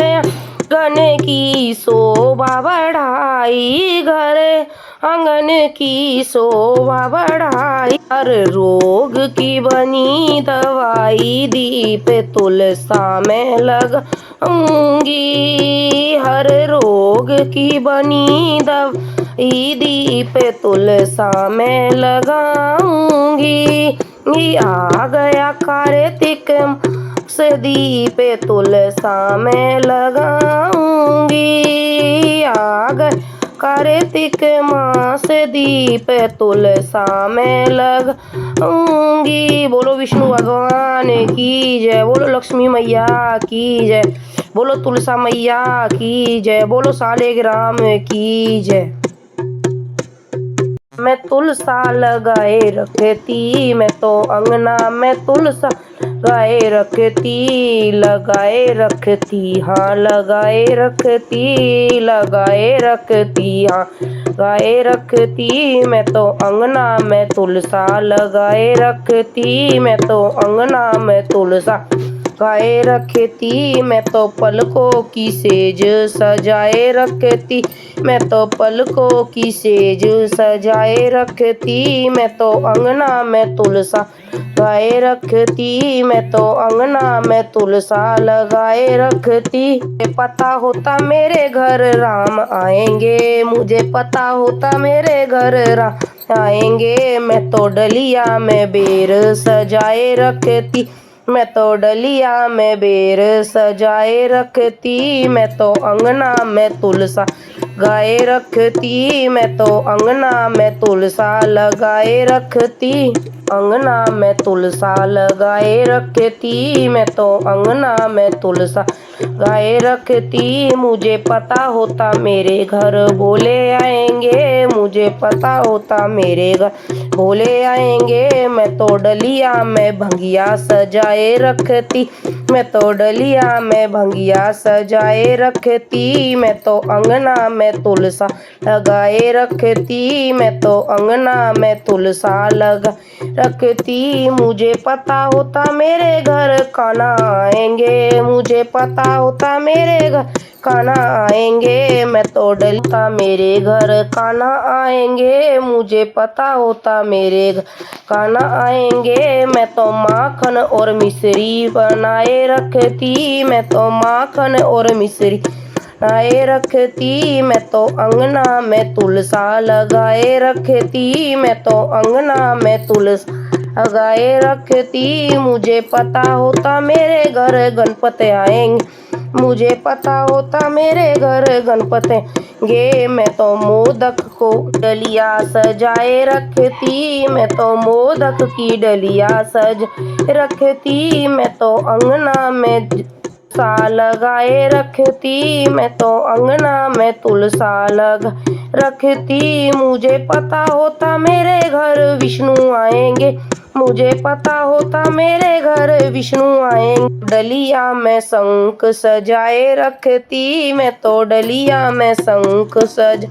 आंगन की शोभा बढ़ाई, घर आंगन की शोभा बढ़ाई। हर रोग की बनी दवाई दीप तुलसा में लगाऊंगी। हर रोग की बनी दवाई दीप तुलसा में लगाऊंगी। आ गया कार्तिक मास दीप तुलसा में लगाऊंगी। आ गया कार्तिक मास दीप तुलसा में लगाऊंगी। बोलो विष्णु भगवान की जय, बोलो लक्ष्मी मैया की जय, बोलो तुलसा मैया की जय, बोलो शालिग्राम की जय। मैं तुलसा लगाए रखती, मैं तो अंगना में तुलसा लगाए रखती, लगाए रखती, हाँ लगाए रखती, लगाए रखती, हाँ लगाए रखती। मैं तो अंगना में तुलसा लगाए रखती, मैं तो अंगना में तुलसा गाए रखती, मैं तो पलकों की सेज सजाए रखती, मैं तो पलकों की सेज सजाए रखती, मैं तो अंगना में तुलसा गाए रखती, मैं तो अंगना में तुलसा लगाए रखती। मुझे पता होता मेरे घर राम आएंगे, मुझे पता होता मेरे घर राम आएंगे, मैं तो डलिया में बेर सजाए रखती, मैं तो डलिया में बेर सजाए रखती, मैं तो अंगना में तुलसा गाए रखती, मैं तो अंगना में तुलसा लगाए रखती, अंगना में तुलसा लगाए रखती, मैं तो अंगना में तुलसा गाए रखती। मुझे पता होता मेरे घर बोले आएंगे, मुझे पता होता मेरे घर बोले आएंगे, मैं तो डलिया में भंगिया सजाए रखती, मैं तो डलिया में भंगिया सजाए रखती, मैं तो अंगना में तुलसा लगाए रखती, मैं तो अंगना में तुलसा लगा रखती। मुझे पता होता मेरे घर कान्हा आएंगे, मुझे पता होता मेरे घर कान्हा आएंगे, मैं तो डलता मेरे घर कान्हा आएंगे, मुझे पता होता मेरे घर कान्हा आएंगे, मैं तो माखन और मिश्री बनाए रखती, मैं तो माखन और मिश्री बनाए रखती, मैं तो अंगना में तुलसा लगाए रखती, मैं तो अंगना में तुलसा लगाए रखती। मुझे पता होता मेरे घर गणपति आएंगे, मुझे पता होता मेरे घर गणपति गे, मैं तो मोदक को डलिया सजाए रखती, मैं तो मोदक की डलिया सज रखती, मैं तो अंगना में तुलसा लगाए रखती, मैं तो अंगना में तुलसा लगा रखती। मुझे पता होता मेरे घर विष्णु आएंगे, मुझे पता होता मेरे घर विष्णु आएंगे, डलिया में शंख सजाए रखती, मैं तो डलिया में शंख सज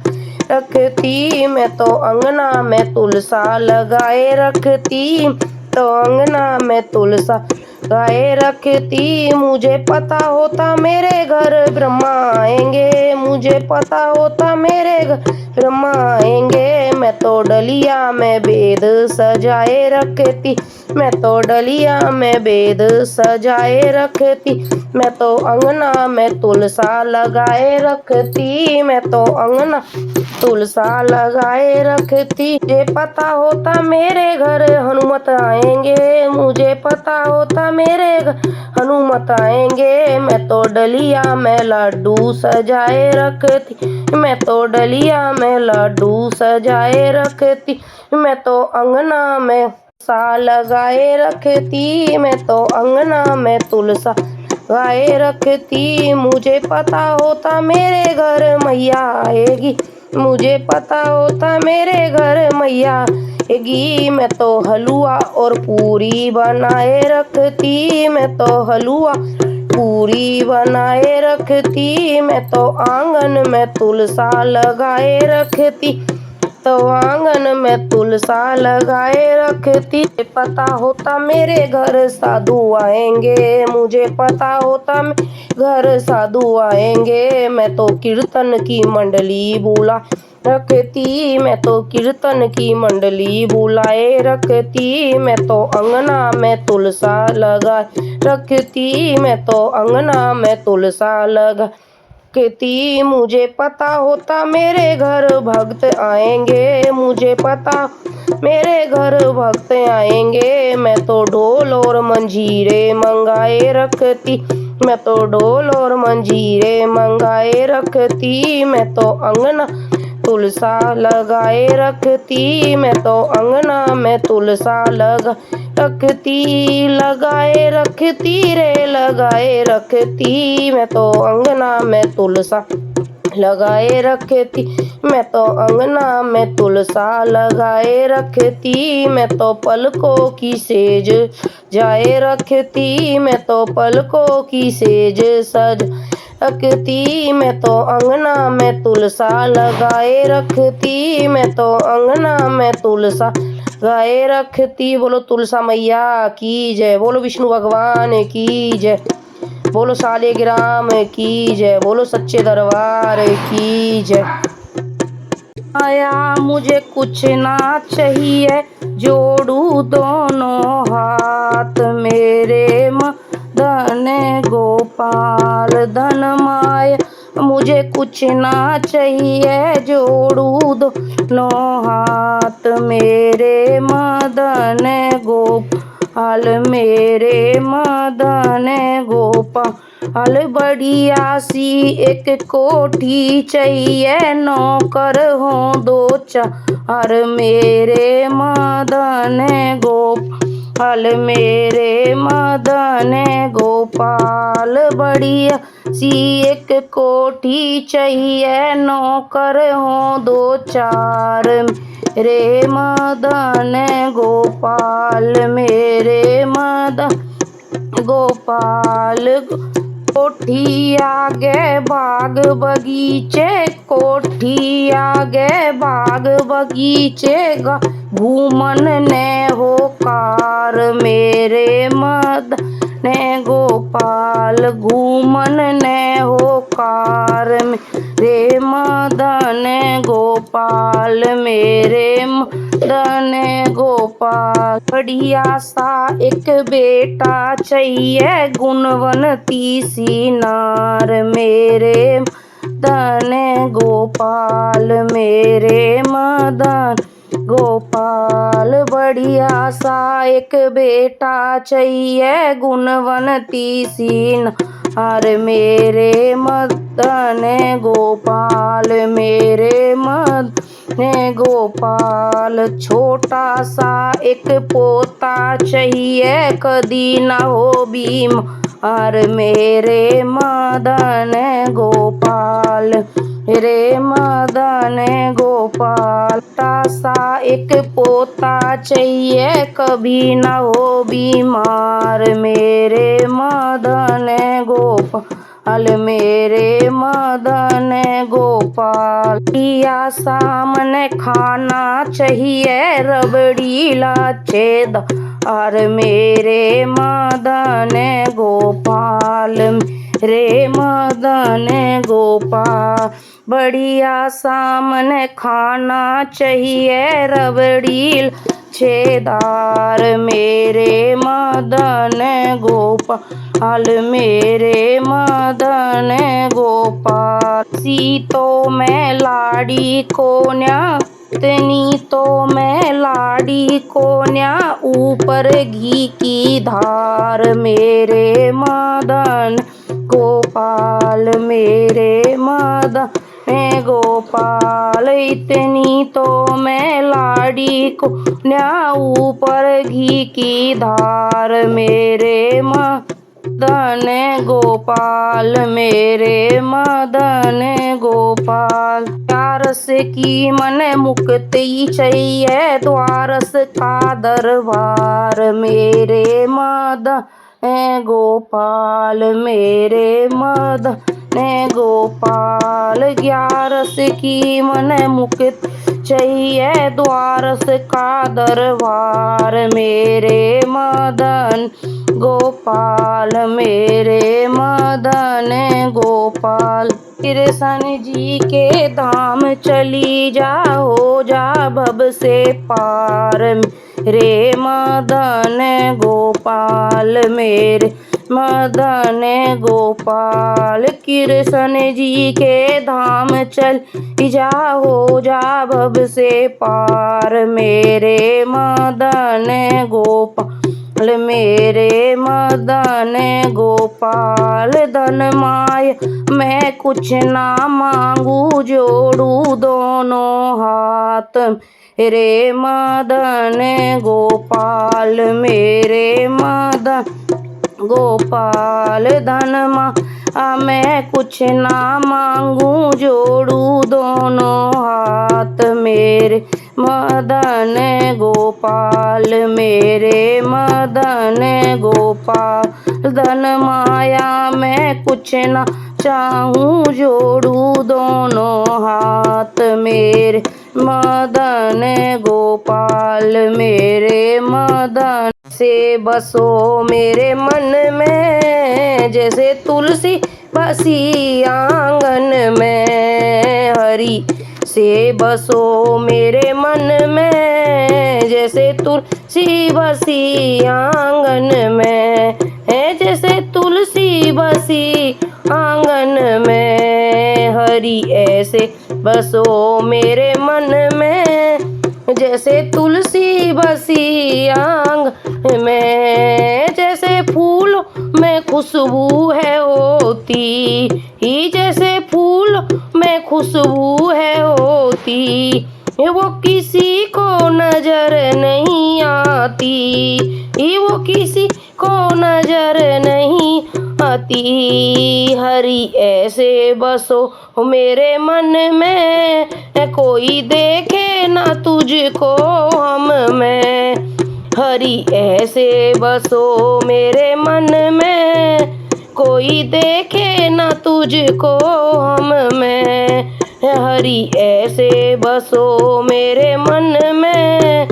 रखती, मैं तो अंगना में तुलसा लगाए रखती, तो अंगना में तुलसा गाए रखती। मुझे पता होता मेरे घर ब्रह्मा आएंगे, मुझे पता होता मेरे घर ब्रह्मा आएंगे, मैं तो डलिया में वेद सजाए रखती, मैं तो डलिया में वेद सजाए रखती, मैं तो अंगना में तुलसा लगाए रखती, मैं तो अंगना तुलसा लगाए रखती। मुझे पता होता मेरे घर हनुमत आएंगे, मुझे पता होता मेरे घर हनुमत आएंगे, मैं तो डलिया में लड्डू सजाए रखती, मैं तो डलिया में लड्डू सजाए रखती, मैं तो अंगना में तुलसा लगाए रखती, मैं तो अंगना में तुलसा गाए रखती। मुझे पता होता मेरे घर मैया आएगी, मुझे पता होता मेरे घर मैया आएगी, मैं तो हलवा और पूरी बनाए रखती, मैं तो हलवा पूरी बनाए रखती, मैं तो आंगन में तुलसा लगाए रखती, तो आंगन में तुलसा लगाए रखती। मुझे पता होता मेरे घर साधु आएंगे, मुझे पता होता मेरे घर साधु आएंगे, मैं तो कीर्तन की मंडली बुला रखती, मैं तो कीर्तन की मंडली बुलाए रखती, मैं तो अंगना में तुलसा लगाए रखती, मैं तो अंगना में तुलसा लगा रखती। मुझे पता होता मेरे घर भक्त आएंगे, मुझे पता मेरे घर भक्त आएंगे, मैं तो ढोल और मंजीरे मंगाए रखती, मैं तो ढोल और मंजीरे मंगाए रखती, मैं तो अंगना तुलसा लगाए रखती, मैं तो अंगना में तुलसा लगा रखती, लगाए रखती रे लगाए रखती, मैं तो अंगना में तुलसा लगाए रखती, मैं तो अंगना में तुलसा लगाए रखती, मैं तो पलकों की सेज जाए रखती, मैं तो पलकों की सेज सज रखती, मैं तो अंगना में तुलसा लगाए रखती, मैं तो अंगना में तुलसा गाए रखती। बोलो तुलसा मैया की जय। बोलो विष्णु भगवान की जय। बोलो शालिग्राम की जय। बोलो सच्चे दरबार की जय। आया मुझे कुछ ना चाहिए, जोड़ू दोनों हाथ मेरे मदन गोपाल धन माया। मुझे कुछ ना चाहिए, जोड़ू दोनों हाथ मेरे मदन गोपाल मेरे मदन गोपाल। बढ़िया सी एक कोठी चाहिए, नौकर हो दो चार मेरे मदन गोपाल मेरे मदन गोपाल। बढ़िया सी एक कोठी चाहिए, नौकर हो दो चार मेरे मदन गोपाल मेरे मदन गोपाल। कोठी आगे बाग बगीचे, कोठी आगे बाग बगीचे, घूमन ने हो कार मेरे मदन गोपाल। घूमन ने हो कार मेरे मदन गोपाल मेरे मदन गोपाल। बढ़िया सा एक बेटा चाहिए, गुणवंती सी नार मेरे मदन गोपाल मेरे मदन गोपाल। बढ़िया सा एक बेटा चाहिए, गुणवंती सी नार मेरे मदन गोपाल मेरे मदन गोपाल। छोटा सा एक पोता चाहिए, कदी ना हो बीमार मेरे मदन गोपाल मेरे मदन गोपाल। छोटा सा एक पोता चाहिए, कभी ना हो बीमार मेरे मदन गोपाल मेरे मदन गोपाल। या सामने खाना चाहिए, रबड़ी लाछेदार मेरे मदन गोपाल मेरे मदन गोपाल। बढ़िया सामने खाना चाहिए, रबड़ी छेदार मेरे मदन गोपाल मेरे मदन गोपाल। सी तो मैं लाड़ी कोन्या, इतनी तो मैं लाड़ी कोन्या, ऊपर घी की धार मेरे मदन गोपाल मेरे मदन गोपाल। इतनी तो मैं लाड़ी कोन्या, ऊपर घी की धार मेरे मदन गोपाल मेरे मदन गोपाल। द्वारस की मन मुक्ति चाहिए, द्वारस का दरबार मेरे मदन गोपाल मेरे मदन गोपाल। ग्यारस की मन मुक्ति चाहिए, द्वारस का दरबार मेरे मदन गोपाल मेरे मदन गोपाल। कृष्ण जी के धाम चली जा, हो जा भव से पार मेरे मदन गोपाल मेरे मदन गोपाल। कृष्ण जी के धाम चल जा, हो जा भव से पार मेरे मदन गोपाल मेरे मदन गोपाल। धन माय मैं कुछ ना मांगू, जोड़ू दोनों हाथ मेरे मदन गोपाल मेरे मदन गोपाल। धन मैं कुछ ना मांगू, जोड़ू दोनों हाथ मेरे मदन गोपाल मेरे मदन गोपाल। धन माया मैं कुछ ना चाहूँ, जोड़ू दोनों हाथ मेरे मदन गोपाल मेरे मदन से बसो मेरे मन में, जैसे तुलसी बसी आंगन में। हरि से बसो मेरे मन में, जैसे तुलसी बसी आंगन में है, जैसे तुलसी बसी आंगन में। हरि ऐसे बसो मेरे मन में, जैसे तुलसी बसी आंगन में। जैसे फूल में खुशबू है होती ही, जैसे फूल में खुशबू है होती, वो किसी को नजर नहीं आती, वो किसी को नजर नहीं आती। हरि ऐसे बसो मेरे मन में, कोई देखे ना तुझको हम में। हरि ऐसे बसो मेरे मन में, कोई देखे ना तुझको हम में। हरि ऐसे बसो मेरे मन में,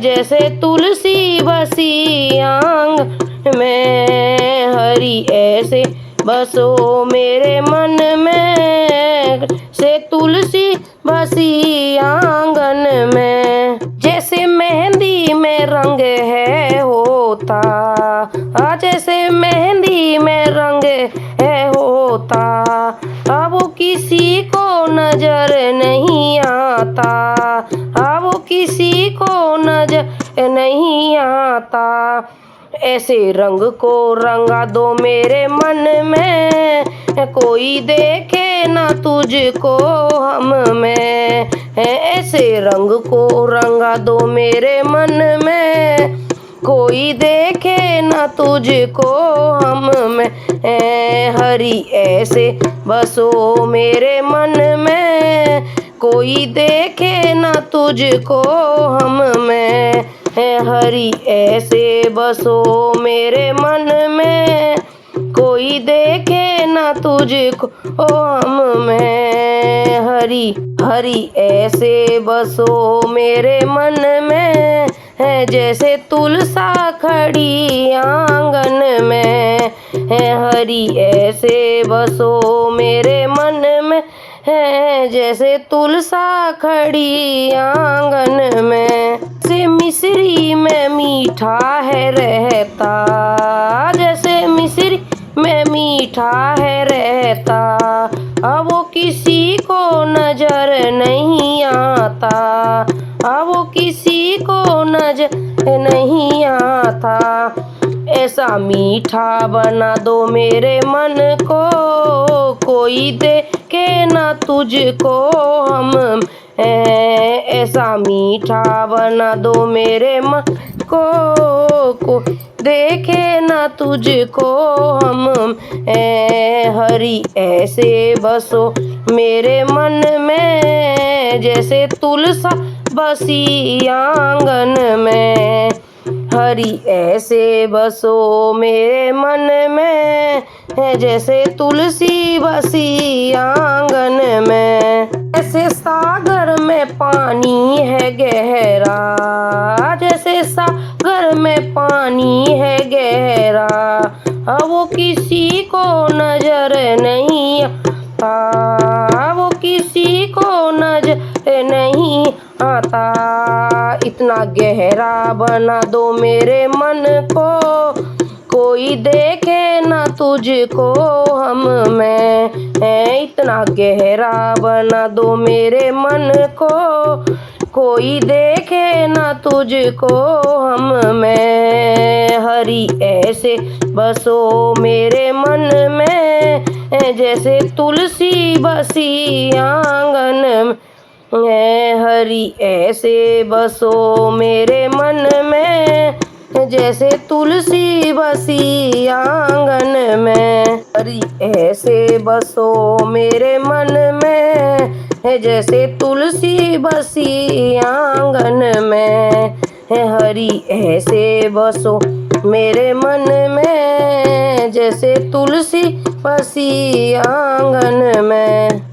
जैसे तुलसी बसी आंगन में। हरि ऐसे बसो मेरे मन में, से तुलसी बसी आंगन में। जैसे मेहंदी में रंग है होता, जैसे मेहंदी में रंग है होता, अब वो किसी को नजर नहीं आता, वो किसी को नजर नहीं आता। ऐसे रंग को रंगा दो मेरे मन में, कोई देखे ना तुझको हम में। ऐसे रंग को रंगा दो मेरे मन में, कोई देखे ना तुझको हम में। हरि ऐसे बसो मेरे मन में, कोई देखे ना तुझको हम में। हरि ऐसे बसो मेरे मन में, कोई देखे ना तुझको हम में। हरि ऐसे बसो मेरे मन में, जैसे तुलसा खड़ी आंगन में। हरि ऐसे बसो मेरे मन में, जैसे तुलसा खड़ी आंगन में। से मिश्री में मीठा है रहता, जैसे मिश्री में मीठा है रहता, अब वो किसी को नजर नहीं आता, अब वो किसी को नजर नहीं आता। ऐसा मीठा बना दो मेरे मन को, कोई देखे ना तुझको हम। ऐसा मीठा बना दो मेरे मन को देखे ना तुझको हम। हरि ऐसे बसो मेरे मन में, जैसे तुलसा बसी आंगन में। हरि ऐसे बसो मेरे मन में, जैसे तुलसी बसी आंगन में। ऐसे सागर में पानी है गहरा, जैसे सागर में पानी है गहरा, वो किसी को नजर नहीं आता, वो किसी को नजर नहीं आता। इतना गहरा बना दो मेरे मन को, कोई देखे ना तुझको हम में। इतना गहरा बना दो मेरे मन को, कोई देखे ना तुझको हम में। हरि ऐसे बसो मेरे मन में, जैसे तुलसी बसी आंगन में। हरि ऐसे बसो मेरे मन में, जैसे तुलसी बसी आंगन में। हरि ऐसे बसो मेरे मन में, जैसे तुलसी बसी आंगन में। हरि ऐसे बसो मेरे मन में, जैसे तुलसी बसी आंगन में।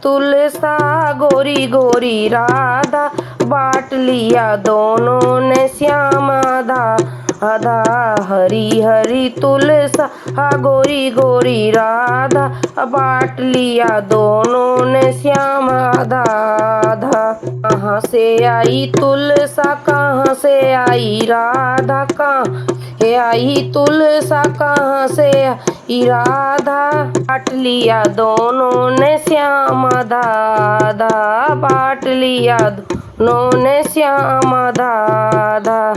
तुलसा गोरी गोरी राधा, बांट लिया दोनों ने श्याम आधा आधा। हरी हरी तुलसा गोरी गोरी राधा, बांट लिया दोनों ने श्याम आधा आधा। कहाँ से आई तुलसा कहाँ से आई राधा, कहाँ से आई तुलसा कहाँ से आई राधा, बांट लिया दोनों ने श्याम आधा आधा, बांट लिया दोनों ने श्याम आधा आधा।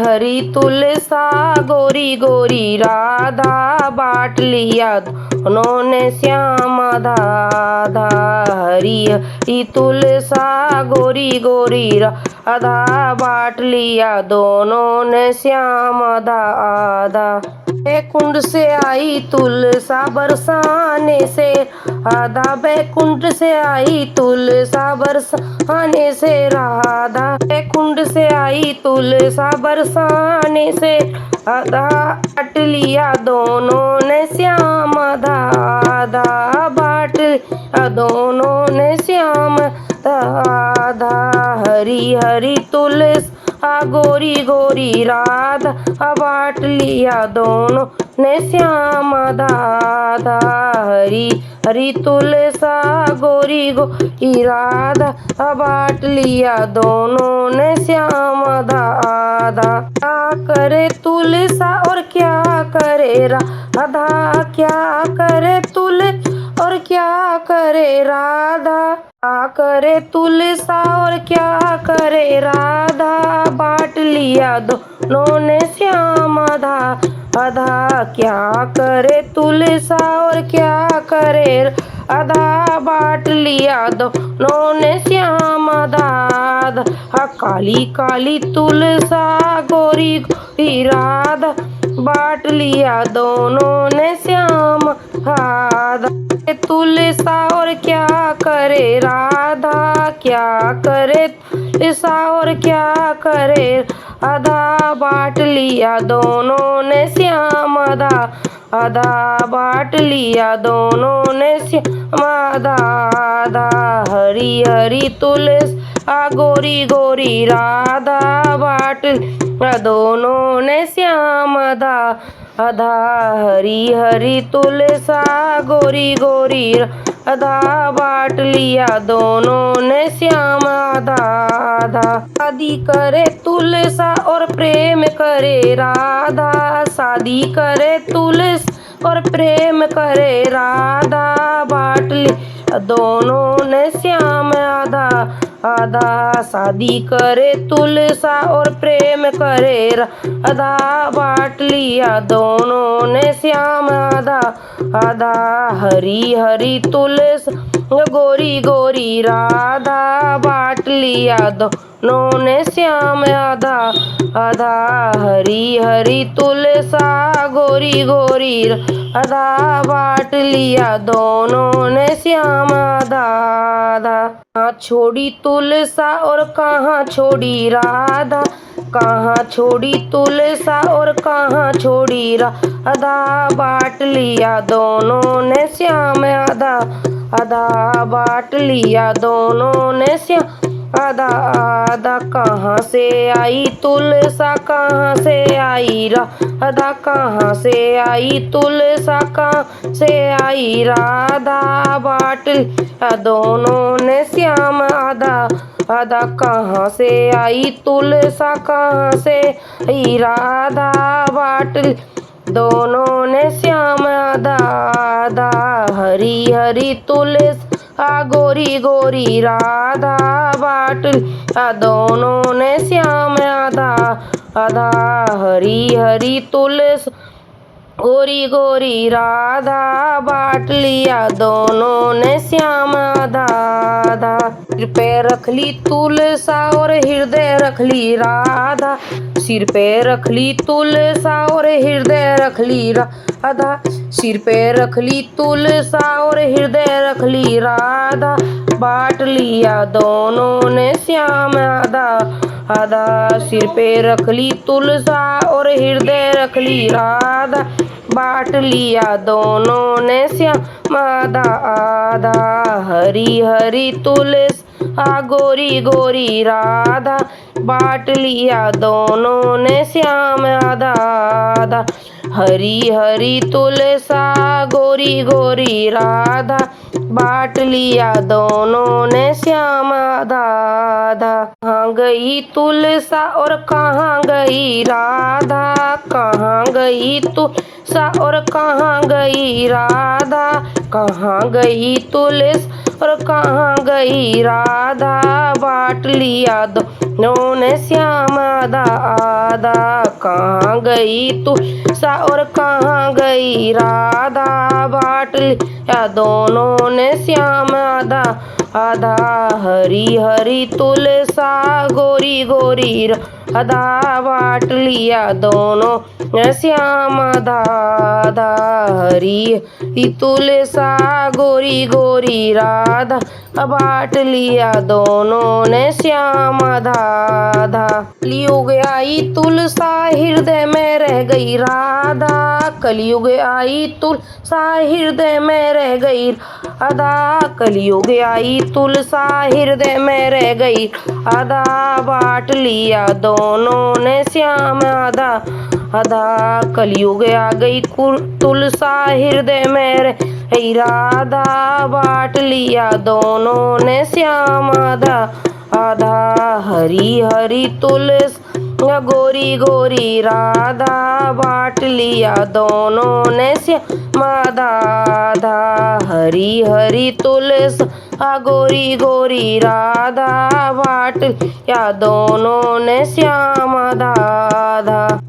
हरी तुलसा गोरी गोरी राधा, बांट लिया दोनों ने श्याम आधा आधा। हरी हरी तुलसा गोरी गोरी राधा, बांट लिया दोनों ने श्याम आधा आधा। बैकुंठ से आई तुलसा बरसाने से राधा, बैकुंठ से आई तुलसा बरसाने से राधा, बैकुंठ से आई तुलसा बरसाने से राधा, बांट लिया दोनों ने श्याम आधा आधा, बांट लिया दोनों ने श्याम आधा। हरी हरी तुलसा गोरी गोरी राधा, बांट लिया दोनों ने श्याम आधा आधा। हरी हरी तुलसा गोरी गोरी राधा, बांट लिया दोनों ने श्याम आधा आधा। क्या करे तुलसा और क्या करे राधा, क्या करे तुलसा और क्या करे राधा, क्या करे तुलसा और क्या करे राधा, बांट लिया दोनों ने श्याम आधा आधा। क्या करे तुलसा और क्या करे राधा, बांट लिया दोनों ने श्याम आधा आधा। काली काली तुलसा गोरी गोरी राधा, बांट लिया दोनों ने श्याम आधा। तुलसा और क्या करे राधा, क्या करे तुलसा और क्या करे राधा, बांट लिया दोनों ने श्याम आधा आधा, बांट लिया दोनों ने श्याम आधा आधा। हरी हरी तुलसा गोरी गोरी राधा, बांट लिया दोनों ने श्याम आधा आधा। हरी हरी तुलसा गोरी गोरी राधा, बांट लिया दोनों ने श्याम आधा आधा। शादी करे तुलसा और प्रेम करे राधा, शादी करे तुलसा और प्रेम करे राधा, बांट लिया दोनों ने श्याम आधा आधा। शादी करे तुलसा और प्रेम करे राधा, बांट लिया दोनों ने श्याम आधा आधा। हरी हरी तुलसा गोरी गोरी राधा, बांट लिया दोनों ने श्याम आधा आधा। हरी हरी तुलसा गोरी गोरी राधा, बांट लिया दोनों ने श्याम आधा आधा। कहाँ छोड़ी तुलसा और कहाँ छोड़ी राधा, कहाँ छोड़ी तुलसा और कहाँ छोड़ी राधा, बांट लिया दोनों ने श्याम आधा आधा, बांट लिया दोनों ने श्याम आधा आधा। कहाँ से आई तुलसा कहाँ से आई राधा, कहाँ से आई तुलसा कहाँ से आई राधा, बांट लिया दोनों ने श्याम आधा आधा। कहाँ से आई तुलसा कहाँ से आई राधा, बांट दोनों ने श्याम आधा आधा। हरी हरी तुलसा गोरी गोरी राधा, बांट दोनों ने श्याम आधा आधा। हरी हरी तुलसा गोरी गोरी राधा, बांट लिया दोनों ने श्याम आधा आधा। सिर पे रख ली तुलसा और हृदय रख ली राधा, सिर पे रख ली तुलसा और हृदय रख ली राधा, सिर पे रख ली तुलसा और हृदय रख ली राधा, बांट लिया दोनों ने श्याम आधा आधा। सिर पे रख ली तुलसा और हृदय रख ली राधा, बांट लिया दोनों ने श्याम आधा आधा। हरी हरी तुलसा गोरी गोरी राधा, बांट लिया दोनों ने श्याम आधा आधा। हरी हरी तुलसा गोरी गोरी राधा, बांट लिया दोनों ने श्याम आधा आधा। कहाँ गई तुलसा और कहाँ गई राधा, कहाँ गई तुलसा और कहाँ गई राधा, कहाँ गई तुलसा और कहाँ गई राधा, बांट लिया दोनों ने श्याम आधा आधा। कहाँ गई तुलसा और कहाँ गई राधा, बांट लिया दोनों ने श्याम आधा आधा। हरी हरी तुलसा गोरी गोरी राधा, बांट लिया दोनों ने श्याम आधा आधा। हरी हरी तुलसा गोरी गोरी राधा, बांट लिया दोनों ने श्याम आधा आधा। कलयुग आई तुलसा हृदय में रह गई राधा, कलयुग आई तुलसा हृदय में रह गई राधा, कलयुग आई तुलसा हृदय में रह गई आधा, बांट लिया दोनों ने श्याम आधा आधा। कलयुग आ गई तुलसा हृदय में रह गई राधा, बांट लिया दोनों ने श्याम आधा आधा। हरी हरी तुलसा गोरी गोरी राधा, बांट लिया दोनों ने श्याम आधा आधा। हरी हरी तुलसा गोरी गोरी राधा, बांट लिया दोनों ने श्याम आधा आधा।